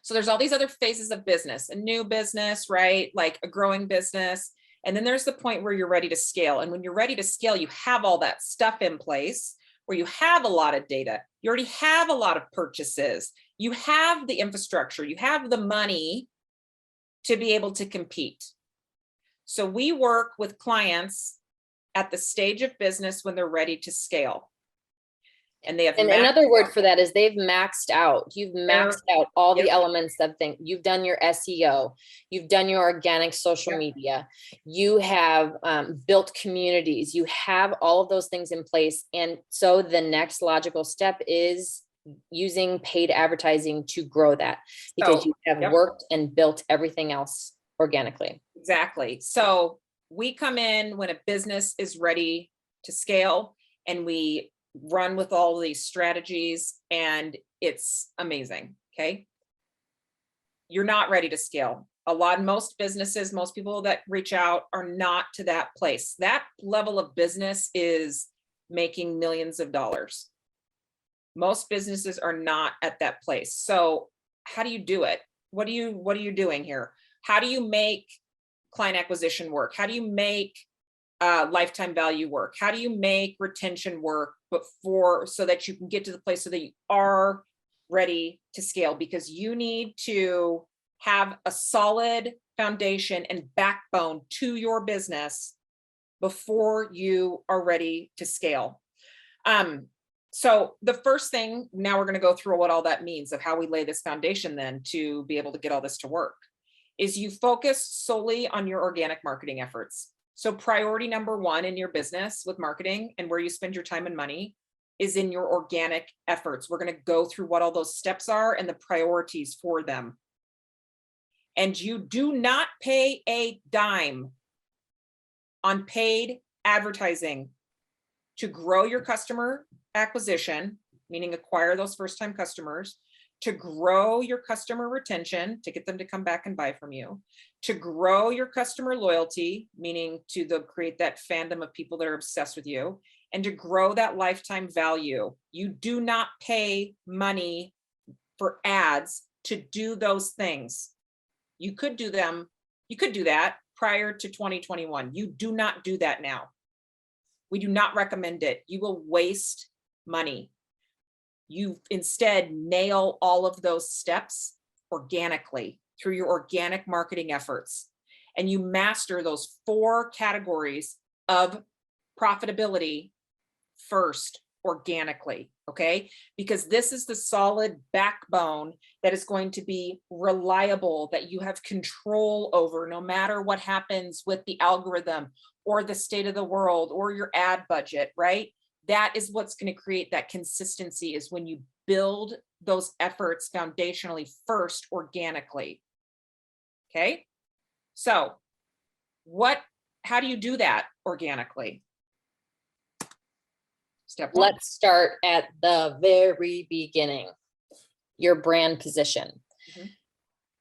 A: So there's all these other phases of business: a new business, right? Like a growing business. And then there's the point where you're ready to scale. And when you're ready to scale, you have all that stuff in place, where you have a lot of data. You already have a lot of purchases. You have the infrastructure. You have the money to be able to compete. So we work with clients at the stage of business when they're ready to scale. And they have
B: another word for that is they've maxed out. You've maxed out all the elements of things. You've done your SEO. You've done your organic social media. You have built communities. You have all of those things in place. And so the next logical step is using paid advertising to grow that, because you have worked and built everything else organically.
A: Exactly. So we come in when a business is ready to scale, and we run with all of these strategies, and it's amazing. Okay. You're not ready to scale. Most businesses, most people that reach out are not to that place. That level of business is making millions of dollars. Most businesses are not at that place. So how do you do it? What are you doing here? How do you make client acquisition work? How do you make lifetime value work? How do you make retention work, so that you can get to the place so that you are ready to scale? Because you need to have a solid foundation and backbone to your business before you are ready to scale. So the first thing, now we're going to go through what all that means of how we lay this foundation then to be able to get all this to work, is you focus solely on your organic marketing efforts. So priority number 1 in your business with marketing and where you spend your time and money is in your organic efforts. We're going to go through what all those steps are and the priorities for them. And you do not pay a dime on paid advertising to grow your customer acquisition, meaning acquire those first-time customers, to grow your customer retention, to get them to come back and buy from you, to grow your customer loyalty, meaning to create that fandom of people that are obsessed with you, and to grow that lifetime value. You do not pay money for ads to do those things. You could do that prior to 2021. You do not do that now. We do not recommend it. You will waste money. You instead nail all of those steps organically through your organic marketing efforts. And you master those 4 categories of profitability first. organically, okay? Because this is the solid backbone that is going to be reliable, that you have control over no matter what happens with the algorithm or the state of the world or your ad budget, right? That is what's going to create that consistency, is when you build those efforts foundationally first organically. Okay. So how do you do that organically? Step one.
B: Let's start at the very beginning, your brand position.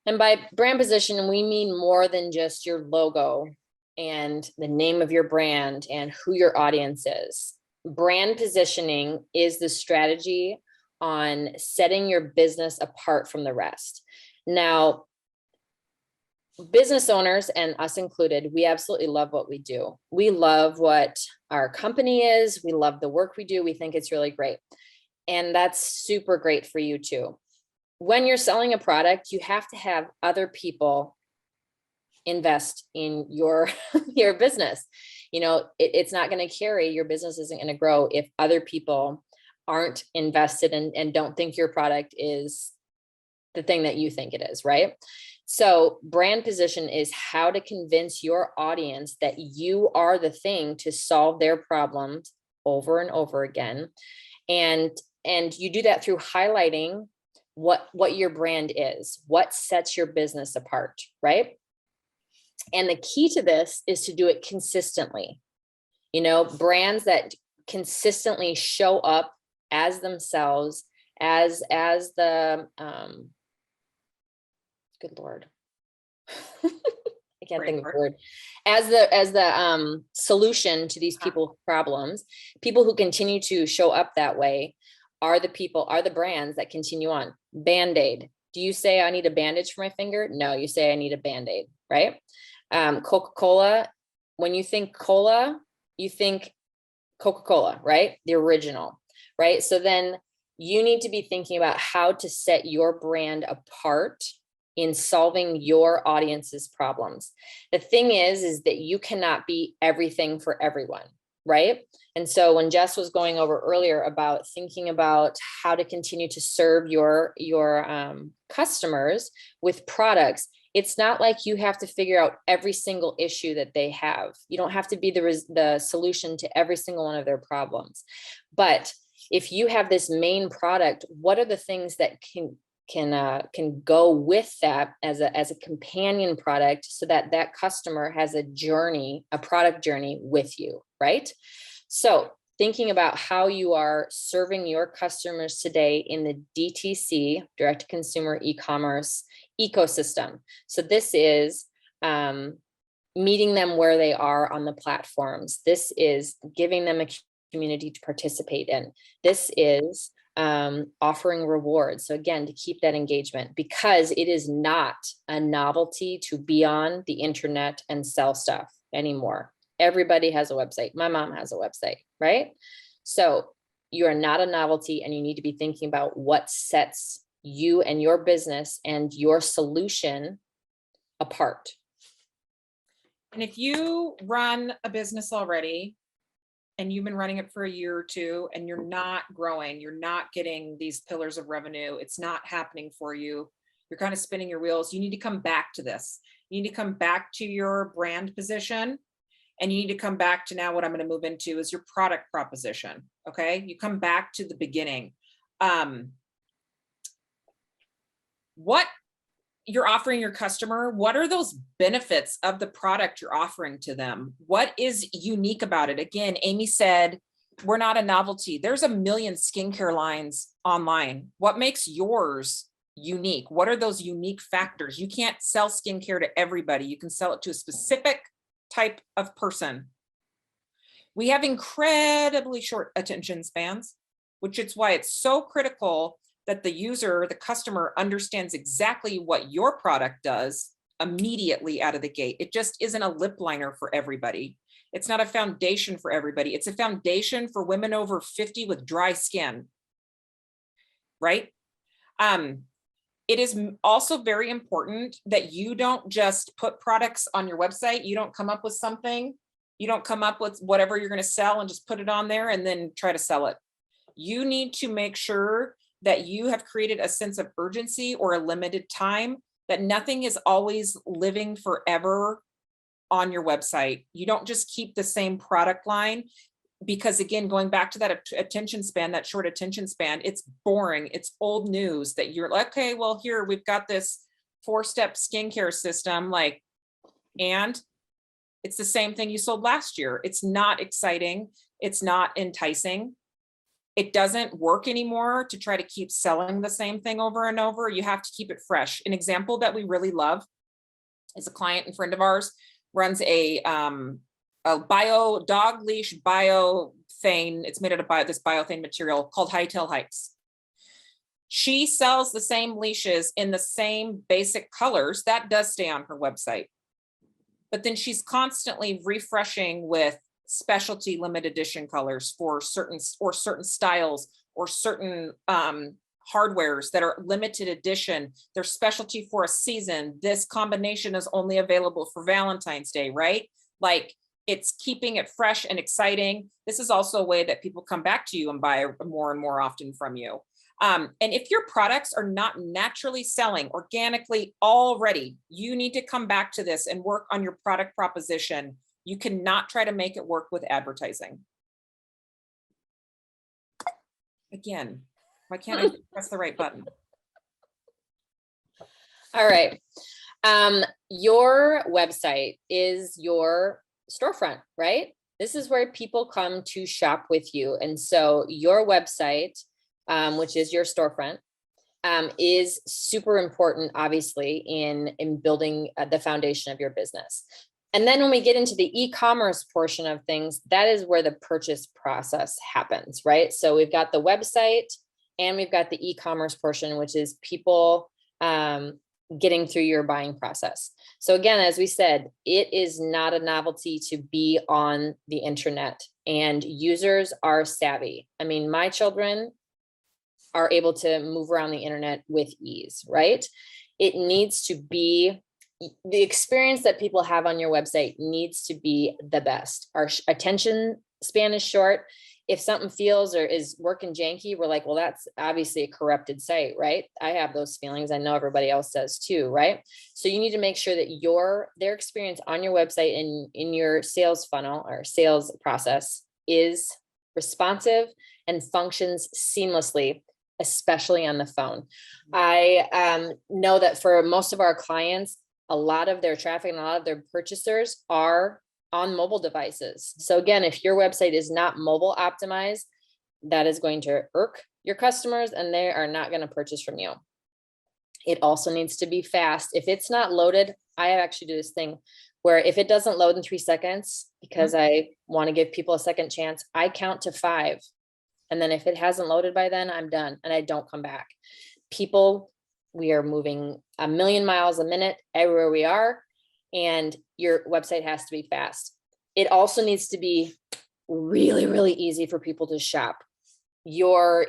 B: And by brand position, we mean more than just your logo and the name of your brand and who your audience is. Brand positioning is the strategy on setting your business apart from the rest. Now, business owners, and us included, we absolutely love what we do. We love what our company is. We love the work we do. We think it's really great. And that's super great for you too. When you're selling a product, you have to have other people invest in your business. You know, it's not going to carry, your business isn't going to grow if other people aren't invested and don't think your product is the thing that you think it is, right? So brand position is how to convince your audience that you are the thing to solve their problems over and over again. And you do that through highlighting what your brand is, what sets your business apart, right? And the key to this is to do it consistently. You know, brands that consistently show up as themselves, as the good Lord. I can't think of the word. As the solution to these people's problems, people who continue to show up that way are the brands that continue on. Band-Aid. Do you say I need a bandage for my finger? No, you say I need a Band-Aid, right? Coca-Cola. When you think cola, you think Coca-Cola, right? The original, right? So then you need to be thinking about how to set your brand apart in solving your audience's problems. The thing is that you cannot be everything for everyone, right? And so when Jess was going over earlier about thinking about how to continue to serve your customers with products, it's not like you have to figure out every single issue that they have. You don't have to be the solution to every single one of their problems. But if you have this main product, what are the things that can go with that as a companion product, so that customer has a product journey with you, right? So thinking about how you are serving your customers today in the DTC, direct to consumer e-commerce ecosystem. So this is meeting them where they are on the platforms. This is giving them a community to participate in. This is offering rewards. So again, to keep that engagement, because it is not a novelty to be on the internet and sell stuff anymore. Everybody has a website. My mom has a website, right? So you are not a novelty, and you need to be thinking about what sets you and your business and your solution apart.
A: And if you run a business already, and you've been running it for a year or two, and you're not growing, you're not getting these pillars of revenue, it's not happening for you, you're kind of spinning your wheels, you need to come back to this. You need to come back to your brand position, and you need to come back to, now what I'm going to move into is your product proposition. Okay. You come back to the beginning. What you're offering your customer, what are those benefits of the product you're offering to them? What is unique about it? Again, Amy said, we're not a novelty. There's a million skincare lines online. What makes yours unique? What are those unique factors? You can't sell skincare to everybody. You can sell it to a specific type of person. We have incredibly short attention spans, which is why it's so critical that the user, the customer, understands exactly what your product does immediately out of the gate. It just isn't a lip liner for everybody. It's not a foundation for everybody. It's a foundation for women over 50 with dry skin, right? It is also very important that you don't just put products on your website. You don't come up with something. You don't come up with whatever you're going to sell and just put it on there and then try to sell it. You need to make sure that you have created a sense of urgency or a limited time, that nothing is always living forever on your website. You don't just keep the same product line, because again, going back to that attention span, that short attention span, it's boring. It's old news that you're like, okay, well, here we've got this 4-step skincare system, like, and it's the same thing you sold last year. It's not exciting. It's not enticing. It doesn't work anymore to try to keep selling the same thing over and over. You have to keep it fresh. An example that we really love is a client and friend of ours runs a bio dog leash biothane. It's made out of this biothane material called Hightail Hikes. She sells the same leashes in the same basic colors. That does stay on her website. But then she's constantly refreshing with specialty limited edition colors for certain styles or certain hardwares that are limited edition. They're specialty for a season. This combination is only available for Valentine's Day, right? Like, it's keeping it fresh and exciting. This is also a way that people come back to you and buy more and more often from you. And if your products are not naturally selling organically already, you need to come back to this and work on your product proposition. You cannot try to make it work with advertising. Again, why can't I press the right button?
B: All right. Your website is your storefront, right? This is where people come to shop with you. And so your website, which is your storefront, is super important, obviously, in building the foundation of your business. And then when we get into the e-commerce portion of things, that is where the purchase process happens, right? So we've got the website and we've got the e-commerce portion, which is people getting through your buying process. So again, as we said, it is not a novelty to be on the internet, and users are savvy. I mean, my children are able to move around the internet with ease, right? It needs to be, the experience that people have on your website needs to be the best. Our attention span is short. If something feels or is working janky, we're like, well, that's obviously a corrupted site, right? I have those feelings. I know everybody else does too, right? So you need to make sure that their experience on your website and in your sales funnel or sales process is responsive and functions seamlessly, especially on the phone. I know that for most of our clients, a lot of their traffic and a lot of their purchasers are on mobile devices. So again, if your website is not mobile optimized, that is going to irk your customers and they are not going to purchase from you. It also needs to be fast. If it's not loaded, I actually do this thing where if it doesn't load in 3 seconds, because I want to give people a second chance, I count to 5. And then if it hasn't loaded by then, I'm done and I don't come back. People, we are moving 1,000,000 miles a minute everywhere we are, and your website has to be fast. It also needs to be really, really easy for people to shop. Your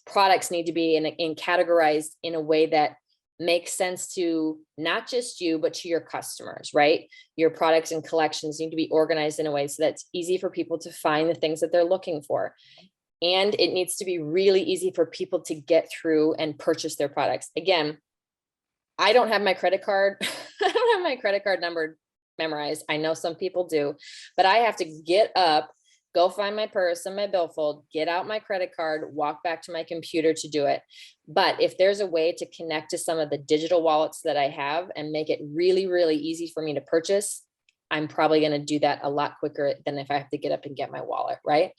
B: products need to be in categorized in a way that makes sense to not just you, but to your customers, right? Your products and collections need to be organized in a way so that's easy for people to find the things that they're looking for. And it needs to be really easy for people to get through and purchase their products. Again, I don't have my credit card. I don't have my credit card number memorized. I know some people do, but I have to get up, go find my purse and my billfold, get out my credit card, walk back to my computer to do it. But if there's a way to connect to some of the digital wallets that I have and make it really, really easy for me to purchase, I'm probably going to do that a lot quicker than if I have to get up and get my wallet, right?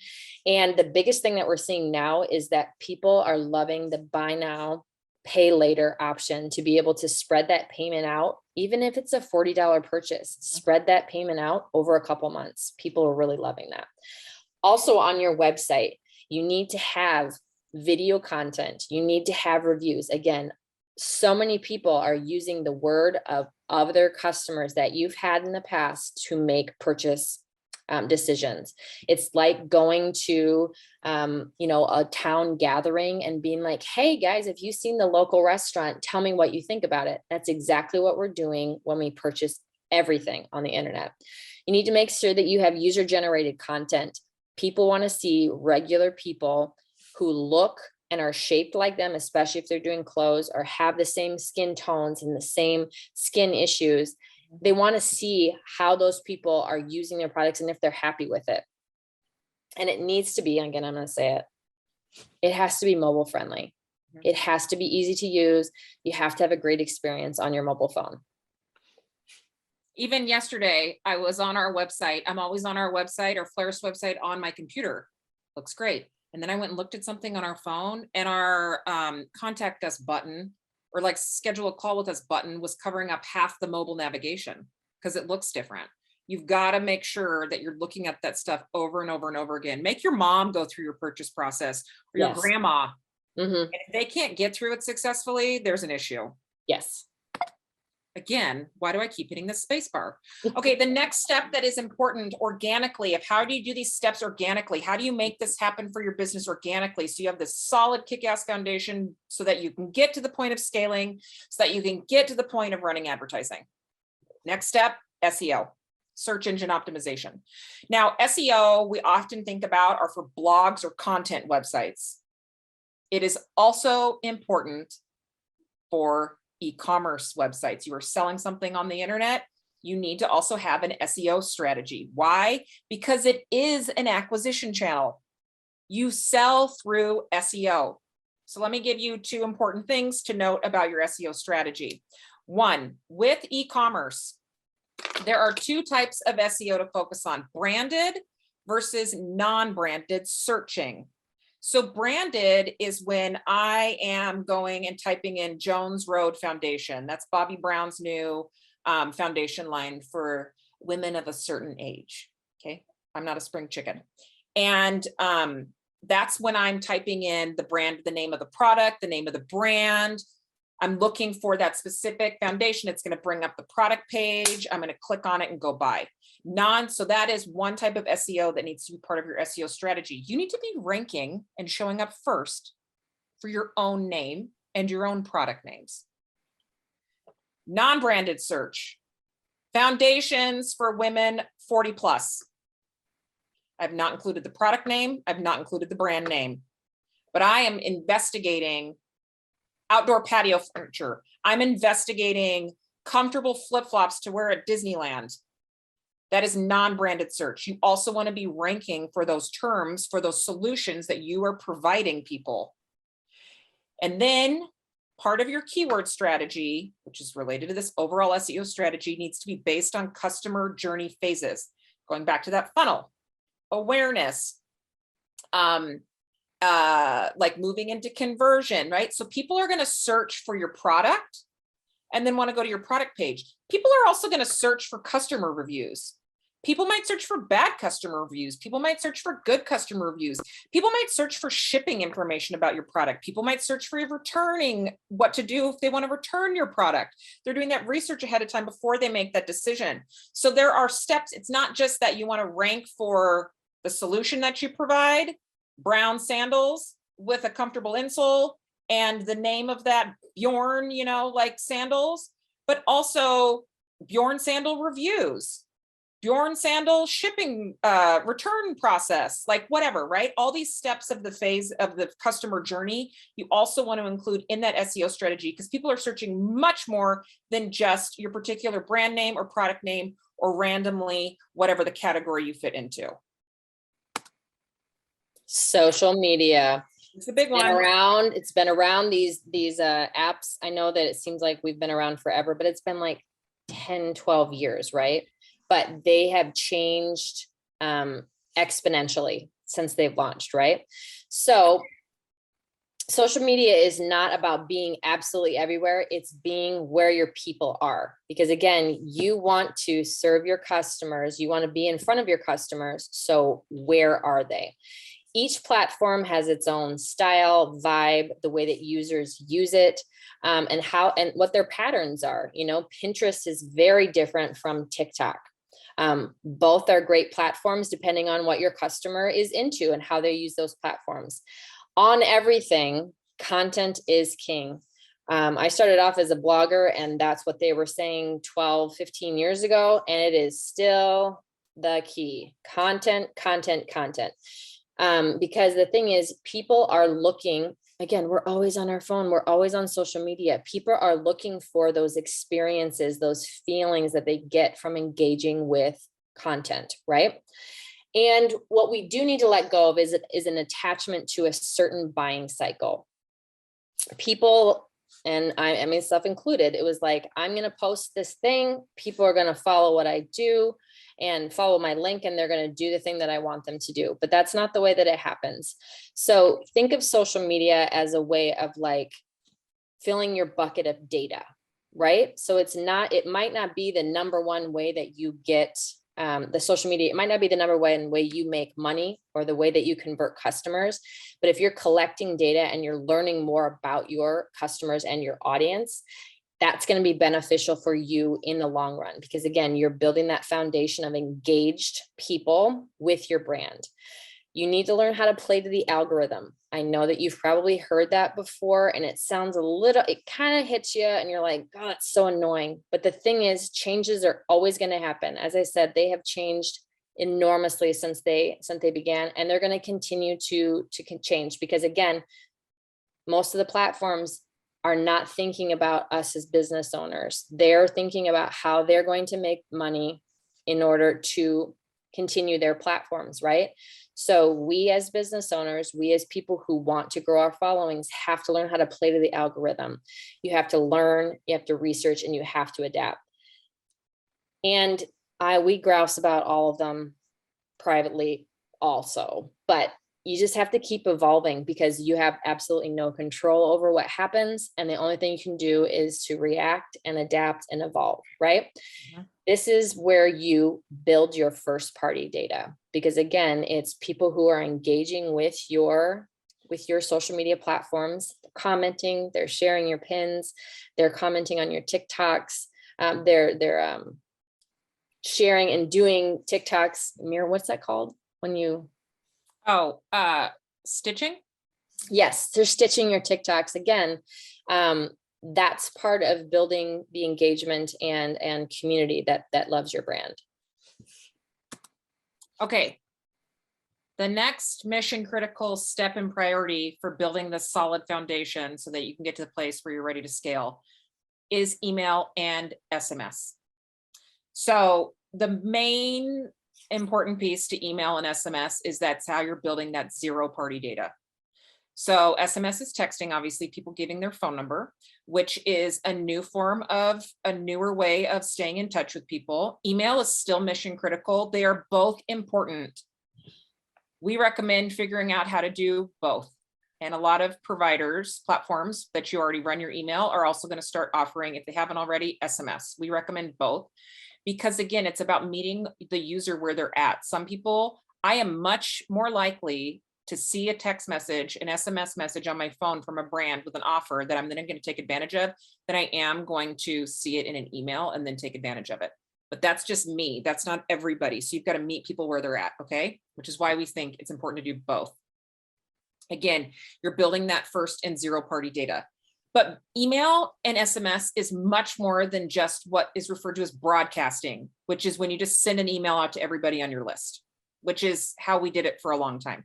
B: And the biggest thing that we're seeing now is that people are loving the buy now, pay later option, to be able to spread that payment out. Even if it's a $40 purchase, spread that payment out over a couple months. People are really loving that. Also on your website, you need to have video content. You need to have reviews. Again, so many people are using the word of their customers that you've had in the past to make purchase decisions. It's like going to, a town gathering and being like, hey guys, if you've seen the local restaurant, tell me what you think about it. That's exactly what we're doing when we purchase everything on the internet. You need to make sure that you have user generated content. People want to see regular people who look and are shaped like them, especially if they're doing clothes or have the same skin tones and the same skin issues. They want to see how those people are using their products and if they're happy with it. And it needs to be, again, I'm going to say it, it has to be mobile friendly. It has to be easy to use. You have to have a great experience on your mobile phone.
A: Even yesterday, I was on our website. I'm always on our website or Flairst website on my computer. Looks great. And then I went and looked at something on our phone, and our contact us button, or like schedule a call with us button, was covering up half the mobile navigation because it looks different. You've got to make sure that you're looking at that stuff over and over and over again. Make your mom go through your purchase process, or your grandma. And if they can't get through it successfully, there's an issue.
B: Yes.
A: Again, why do I keep hitting the space bar? Okay, the next step that is important organically, of how do you do these steps organically? How do you make this happen for your business organically? So you have this solid kick-ass foundation so that you can get to the point of scaling, so that you can get to the point of running advertising. Next step, SEO, search engine optimization. Now, SEO, we often think about are for blogs or content websites. It is also important for e-commerce websites. You are selling something on the internet, you need to also have an SEO strategy. Why? Because it is an acquisition channel. You sell through SEO. So let me give you two important things to note about your SEO strategy. One, with e-commerce, there are two types of SEO to focus on: branded versus non-branded searching. So branded is when I am going and typing in Jones Road Foundation. That's Bobbi Brown's new foundation line for women of a certain age. Okay, I'm not a spring chicken. And that's when I'm typing in the brand, the name of the product, the name of the brand. I'm looking for that specific foundation. It's going to bring up the product page. I'm going to click on it and go buy. So that is one type of SEO that needs to be part of your SEO strategy. You need to be ranking and showing up first for your own name and your own product names. Non-branded search, foundations for women 40 plus. I've not included the product name. I've not included the brand name, but I am investigating outdoor patio furniture. I'm investigating comfortable flip-flops to wear at Disneyland. That is non-branded search. You also want to be ranking for those terms, for those solutions that you are providing people. And then part of your keyword strategy, which is related to this overall SEO strategy, needs to be based on customer journey phases. Going back to that funnel, awareness, like moving into conversion, right? So people are going to search for your product and then want to go to your product page. People are also going to search for customer reviews. People might search for bad customer reviews. People might search for good customer reviews. People might search for shipping information about your product. People might search for returning, what to do if they want to return your product. They're doing that research ahead of time before they make that decision. So there are steps. It's not just that you want to rank for the solution that you provide, brown sandals with a comfortable insole and the name of that Bjorn, like sandals, but also Bjorn sandal reviews, Bjorn sandal shipping, return process, like whatever, right? All these steps of the phase of the customer journey, you also want to include in that SEO strategy, because people are searching much more than just your particular brand name or product name or randomly whatever the category you fit into.
B: Social media.
A: It's a big one.
B: It's been around these apps. I know that it seems like we've been around forever, but it's been like 10, 12 years, right? But they have changed exponentially since they've launched, right? So social media is not about being absolutely everywhere. It's being where your people are. Because again, you want to serve your customers. You want to be in front of your customers. So where are they? Each platform has its own style, vibe, the way that users use it, and what their patterns are. Pinterest is very different from TikTok. Both are great platforms depending on what your customer is into and how they use those platforms. On everything, content is king. I started off as a blogger, and that's what they were saying 12, 15 years ago, and it is still the key. Content, content, content. Because the thing is, people are looking, again, we're always on our phone, we're always on social media. People are looking for those experiences, those feelings that they get from engaging with content, right? And what we do need to let go of is an attachment to a certain buying cycle. People, and I mean, self included, it was like, I'm going to post this thing. People are going to follow what I do and follow my link, and they're going to do the thing that I want them to do. But that's not the way that it happens. So think of social media as a way of like filling your bucket of data, right? So it might not be the number one way that you get the social media. It might not be the number one way you make money or the way that you convert customers. But if you're collecting data and you're learning more about your customers and your audience, that's going to be beneficial for you in the long run, because again, you're building that foundation of engaged people with your brand. You need to learn how to play to the algorithm. I know that you've probably heard that before, and it sounds it kind of hits you and you're like, God, it's so annoying. But the thing is, changes are always going to happen. As I said, they have changed enormously since they began, and they're going to continue to change, because again, most of the platforms are not thinking about us as business owners. They're thinking about how they're going to make money in order to continue their platforms, right? So we as business owners, we as people who want to grow our followings, have to learn how to play to the algorithm. You have to learn, you have to research, and you have to adapt. And we grouse about all of them privately also, but you just have to keep evolving, because you have absolutely no control over what happens. And the only thing you can do is to react and adapt and evolve, right? Mm-hmm. This is where you build your first party data, because again, it's people who are engaging with your social media platforms, commenting, they're sharing your pins, they're commenting on your TikToks, they're sharing and doing TikToks. Mira, what's that called when you?
A: Oh, stitching?
B: Yes, they're stitching your TikToks. Again, that's part of building the engagement and community that loves your brand.
A: Okay. The next mission critical step and priority for building this solid foundation so that you can get to the place where you're ready to scale is email and SMS. So the main important piece to email and SMS is that's how you're building that zero party data. So SMS is texting, obviously people giving their phone number, which is a newer way of staying in touch with people. Email is still mission critical. They are both important. We recommend figuring out how to do both. And a lot of providers, platforms that you already run your email are also going to start offering, if they haven't already, SMS. We recommend both. Because again, it's about meeting the user where they're at. Some people, I am much more likely to see a text message, an SMS message on my phone from a brand with an offer that I'm then going to take advantage of than I am going to see it in an email and then take advantage of it. But that's just me. That's not everybody. So you've got to meet people where they're at, okay? Which is why we think it's important to do both. Again, you're building that first and zero party data. But email and SMS is much more than just what is referred to as broadcasting, which is when you just send an email out to everybody on your list, which is how we did it for a long time.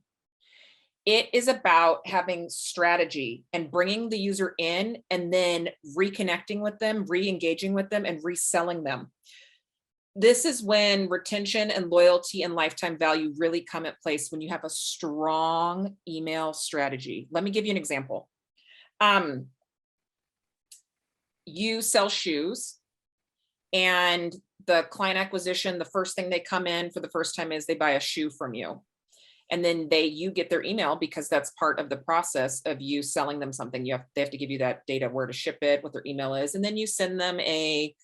A: It is about having strategy and bringing the user in and then reconnecting with them, re-engaging with them, and reselling them. This is when retention and loyalty and lifetime value really come at place, when you have a strong email strategy. Let me give you an example. You sell shoes, and the client acquisition, the first thing they come in for the first time is they buy a shoe from you. And then you get their email, because that's part of the process of you selling them something. They have to give you that data, where to ship it, what their email is. And then you send them a,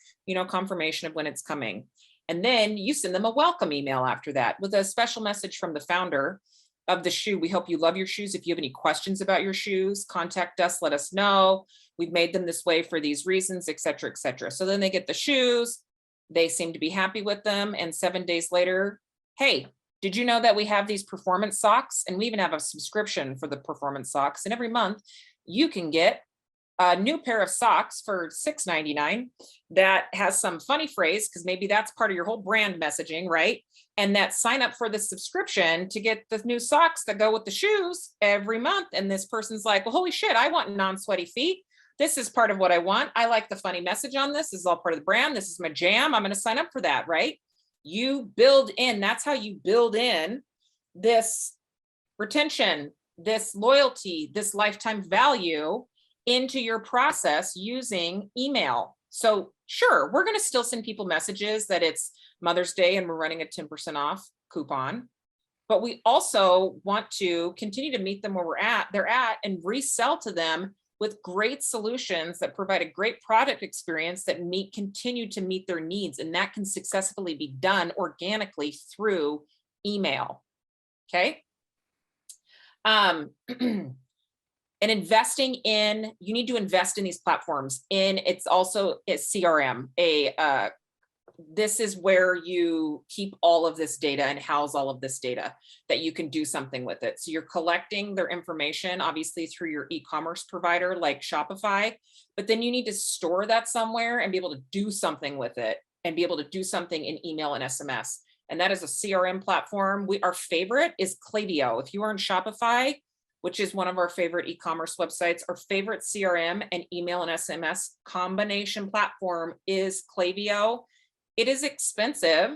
A: confirmation of when it's coming. And then you send them a welcome email after that with a special message from the founder of the shoe. We hope you love your shoes. If you have any questions about your shoes, contact us, let us know. We've made them this way for these reasons, et cetera, et cetera. So then they get the shoes, they seem to be happy with them. And 7 days later, hey, did you know that we have these performance socks? And we even have a subscription for the performance socks. And every month you can get a new pair of socks for $6.99 that has some funny phrase, because maybe that's part of your whole brand messaging, right? And that sign up for the subscription to get the new socks that go with the shoes every month. And this person's like, well, holy shit, I want non-sweaty feet. This is part of what I want. I like the funny message on this. This is all part of the brand. This is my jam. I'm going to sign up for that, right? You build in, that's how you build in this retention, this loyalty, this lifetime value into your process using email. So sure, we're going to still send people messages that it's Mother's Day and we're running a 10% off coupon, but we also want to continue to meet them where they're at and resell to them with great solutions that provide a great product experience that continue to meet their needs. And that can successfully be done organically through email. Okay. And investing in, you need to invest in these platforms. It's also a CRM, this is where you keep all of this data and house all of this data that you can do something with it. So you're collecting their information, obviously through your e-commerce provider like Shopify, but then you need to store that somewhere and be able to do something with it and be able to do something in email and SMS. And that is a CRM platform. Our favorite is Klaviyo. If you are in Shopify, which is one of our favorite e-commerce websites, our favorite CRM and email and SMS combination platform is Klaviyo. It is expensive.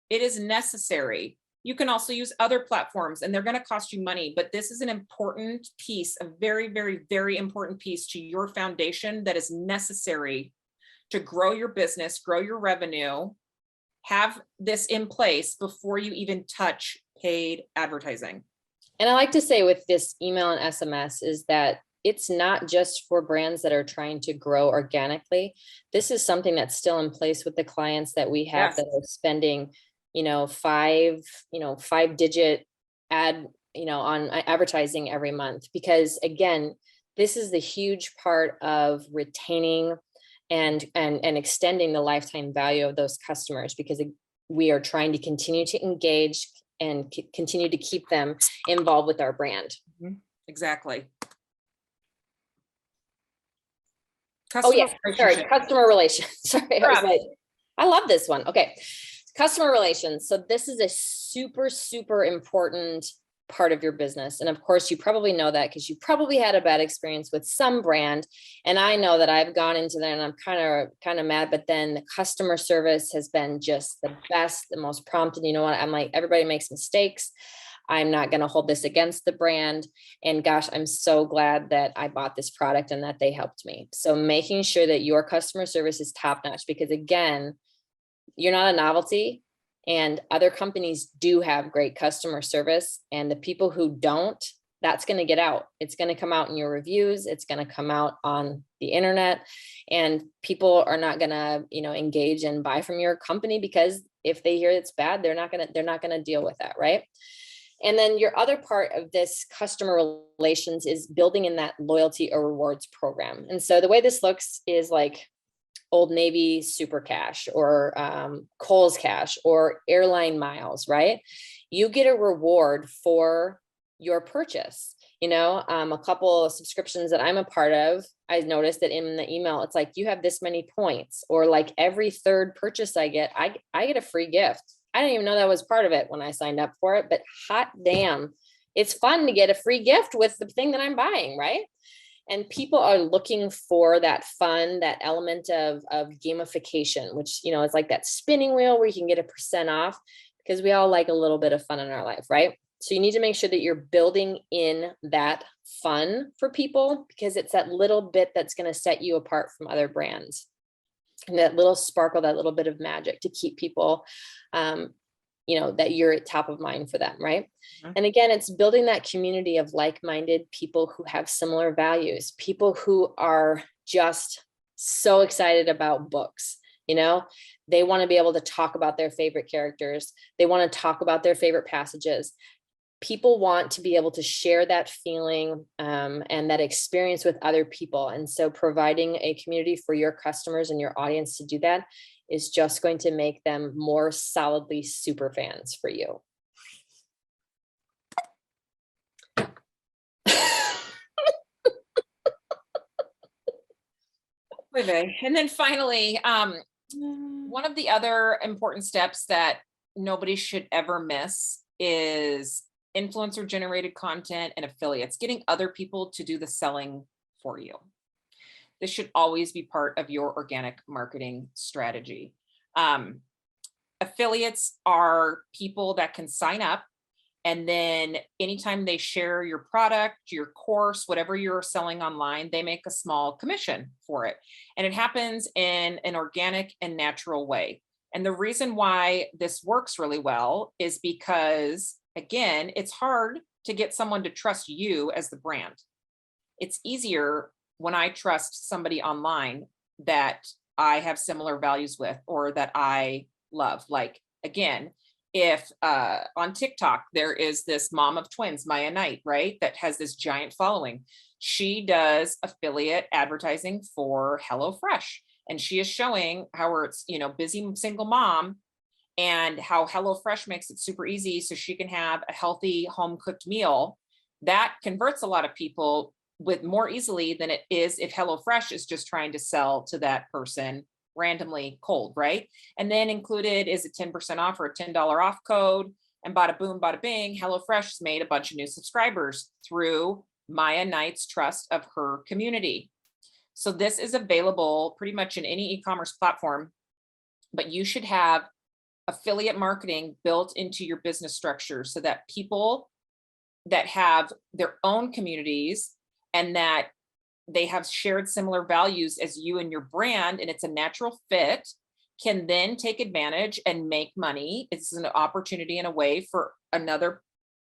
A: It is necessary. You can also use other platforms and they're going to cost you money, but this is an important piece, a very, very, very important piece to your foundation that is necessary to grow your business, grow your revenue, have this in place before you even touch paid advertising.
B: And I like to say with this email and SMS is that it's not just for brands that are trying to grow organically. This is something that's still in place with the clients that we have that are spending, five-digit ad, on advertising every month. Because again, this is the huge part of retaining and extending the lifetime value of those customers, because we are trying to continue to engage and continue to keep them involved with our brand.
A: Exactly.
B: Customer relations. Sorry, I love this one. Okay. Customer relations. So this is a super, super important part of your business. And of course, you probably know that because you probably had a bad experience with some brand. And I know that I've gone into there and I'm kind of mad, but then the customer service has been just the best, the most prompt. And you know what? I'm like, everybody makes mistakes. I'm not going to hold this against the brand. And gosh, I'm so glad that I bought this product and that they helped me. So making sure that your customer service is top notch, because again, you're not a novelty and other companies do have great customer service, and the people who don't, that's going to get out. It's going to come out in your reviews. It's going to come out on the internet, and people are not going to, engage and buy from your company, because if they hear it's bad, they're not going to deal with that. Right. And then your other part of this customer relations is building in that loyalty or rewards program. And so the way this looks is like Old Navy Super Cash or Kohl's Cash or airline miles, right? You get a reward for your purchase. A couple of subscriptions that I'm a part of, I noticed that in the email, it's like, you have this many points, or like every third purchase I get a free gift. I didn't even know that was part of it when I signed up for it, but hot damn, it's fun to get a free gift with the thing that I'm buying, right? And people are looking for that fun, that element of gamification, which, is like that spinning wheel where you can get a % off, because we all like a little bit of fun in our life, right? So you need to make sure that you're building in that fun for people, because it's that little bit that's going to set you apart from other brands. And that little sparkle, that little bit of magic to keep people, that you're at top of mind for them, right? Mm-hmm. And again, it's building that community of like-minded people who have similar values, people who are just so excited about books. They want to be able to talk about their favorite characters. They want to talk about their favorite passages. People want to be able to share that feeling and that experience with other people. And so providing a community for your customers and your audience to do that is just going to make them more solidly super fans for you.
A: And then finally, one of the other important steps that nobody should ever miss is influencer generated content and affiliates, getting other people to do the selling for you. This should always be part of your organic marketing strategy. Affiliates are people that can sign up, and then anytime they share your product, your course, whatever you're selling online, they make a small commission for it. And it happens in an organic and natural way. And the reason why this works really well is because, again, it's hard to get someone to trust you as the brand. It's easier when I trust somebody online that I have similar values with or that I love. Like, again, if on TikTok, there is this mom of twins, Maya Knight, right? That has this giant following. She does affiliate advertising for HelloFresh. And she is showing how it's, busy single mom and how HelloFresh makes it super easy so she can have a healthy home cooked meal. That converts a lot of people with more easily than it is if HelloFresh is just trying to sell to that person randomly cold, right? And then included is a 10% off or a $10 off code. And bada boom, bada bing, HelloFresh made a bunch of new subscribers through Maya Knight's trust of her community. So this is available pretty much in any e-commerce platform, but you should have affiliate marketing built into your business structure so that people that have their own communities and that they have shared similar values as you and your brand, and it's a natural fit, can then take advantage and make money. It's an opportunity in a way for another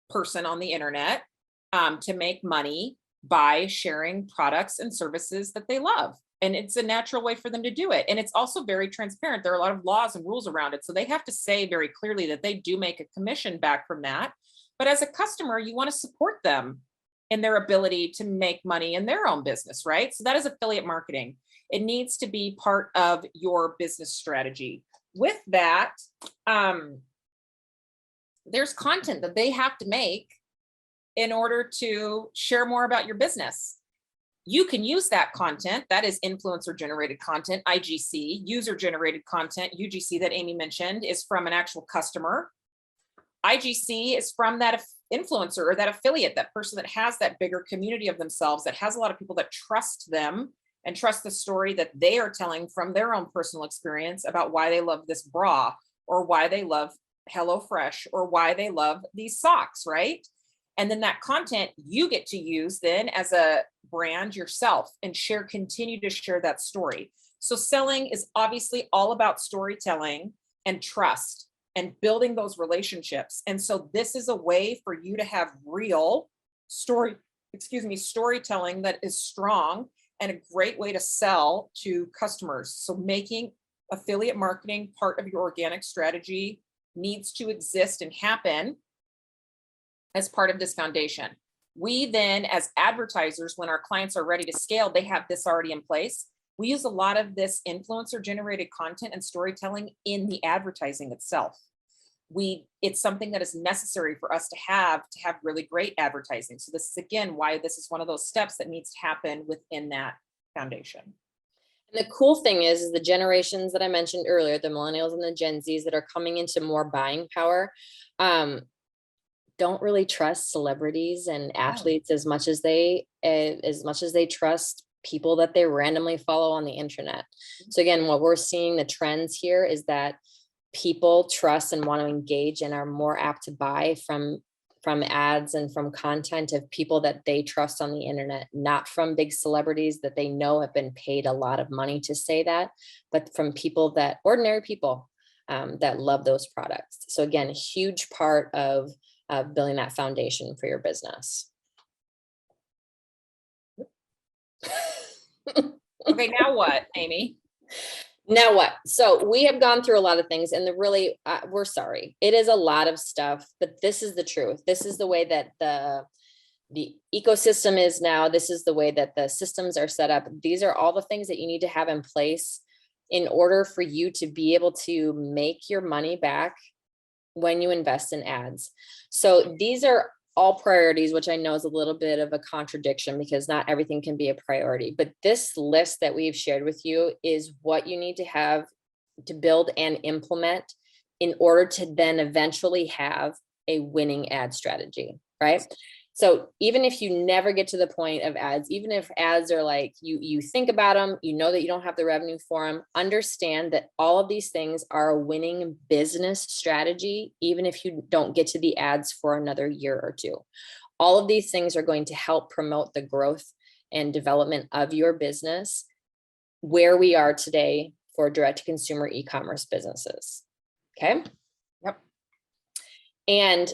A: person on the internet to make money by sharing products and services that they love. And it's a natural way for them to do it. And it's also very transparent. There are a lot of laws and rules around it. So they have to say very clearly that they do make a commission back from that. But as a customer, you want to support them in their ability to make money in their own business, right? So that is affiliate marketing. It needs to be part of your business strategy. With that, there's content that they have to make in order to share more about your business. You can use that content, that is influencer generated content, IGC, user generated content, UGC that Amy mentioned is from an actual customer. IGC is from that influencer or that affiliate, that person that has that bigger community of themselves, that has a lot of people that trust them and trust the story that they are telling from their own personal experience about why they love this bra or why they love HelloFresh or why they love these socks, right? And then that content you get to use then as a brand yourself and continue to share that story. So selling is obviously all about storytelling and trust and building those relationships. And so this is a way for you to have real storytelling that is strong and a great way to sell to customers. So making affiliate marketing part of your organic strategy needs to exist and happen as part of this foundation. We then, as advertisers, when our clients are ready to scale, they have this already in place. We use a lot of this influencer generated content and storytelling in the advertising itself. It's something that is necessary for us to have really great advertising. So this is, again, why this is one of those steps that needs to happen within that foundation.
B: And the cool thing is the generations that I mentioned earlier, the millennials and the Gen Zs that are coming into more buying power, don't really trust celebrities and athletes as much as they trust people that they randomly follow on the internet. So again, what we're seeing, the trends here is that people trust and want to engage and are more apt to buy from ads and from content of people that they trust on the internet, not from big celebrities that they know have been paid a lot of money to say that, but from ordinary people that love those products. So again, a huge part of building that foundation for your business.
A: Okay, now what, Amy?
B: Now what? So we have gone through a lot of things, and we're sorry. It is a lot of stuff, but this is the truth. This is the way that the ecosystem is now. This is the way that the systems are set up. These are all the things that you need to have in place in order for you to be able to make your money back when you invest in ads. So these are all priorities, which I know is a little bit of a contradiction because not everything can be a priority, but this list that we've shared with you is what you need to have to build and implement in order to then eventually have a winning ad strategy, right? So even if you never get to the point of ads, even if ads are like, you think about them, you know that you don't have the revenue for them, understand that all of these things are a winning business strategy, even if you don't get to the ads for another year or two. All of these things are going to help promote the growth and development of your business where we are today for direct-to-consumer e-commerce businesses. Okay.
A: Yep.
B: And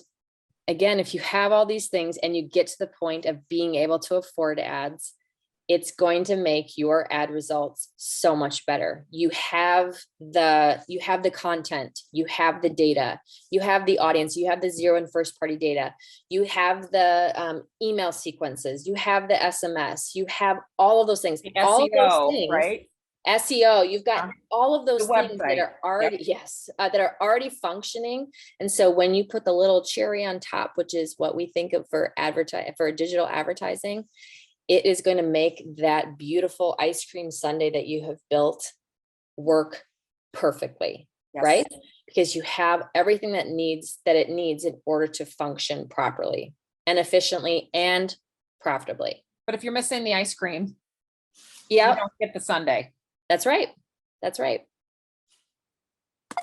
B: again, if you have all these things and you get to the point of being able to afford ads, it's going to make your ad results so much better. You have the content, you have the data, you have the audience, you have the zero and first party data, you have the email sequences, you have the SMS, you have all of those things.
A: The
B: All of those
A: SEO,
B: things,
A: right?
B: SEO, you've got all of those
A: The
B: things that
A: website.
B: are already, yes, that are already functioning. And so when you put the little cherry on top, which is what we think of for digital advertising, it is going to make that beautiful ice cream sundae that you have built work perfectly,
A: Yes.
B: right? Because you have everything that it needs in order to function properly and efficiently and profitably.
A: But if you're missing the ice cream,
B: Yeah,
A: you don't get the sundae.
B: that's right. That's right.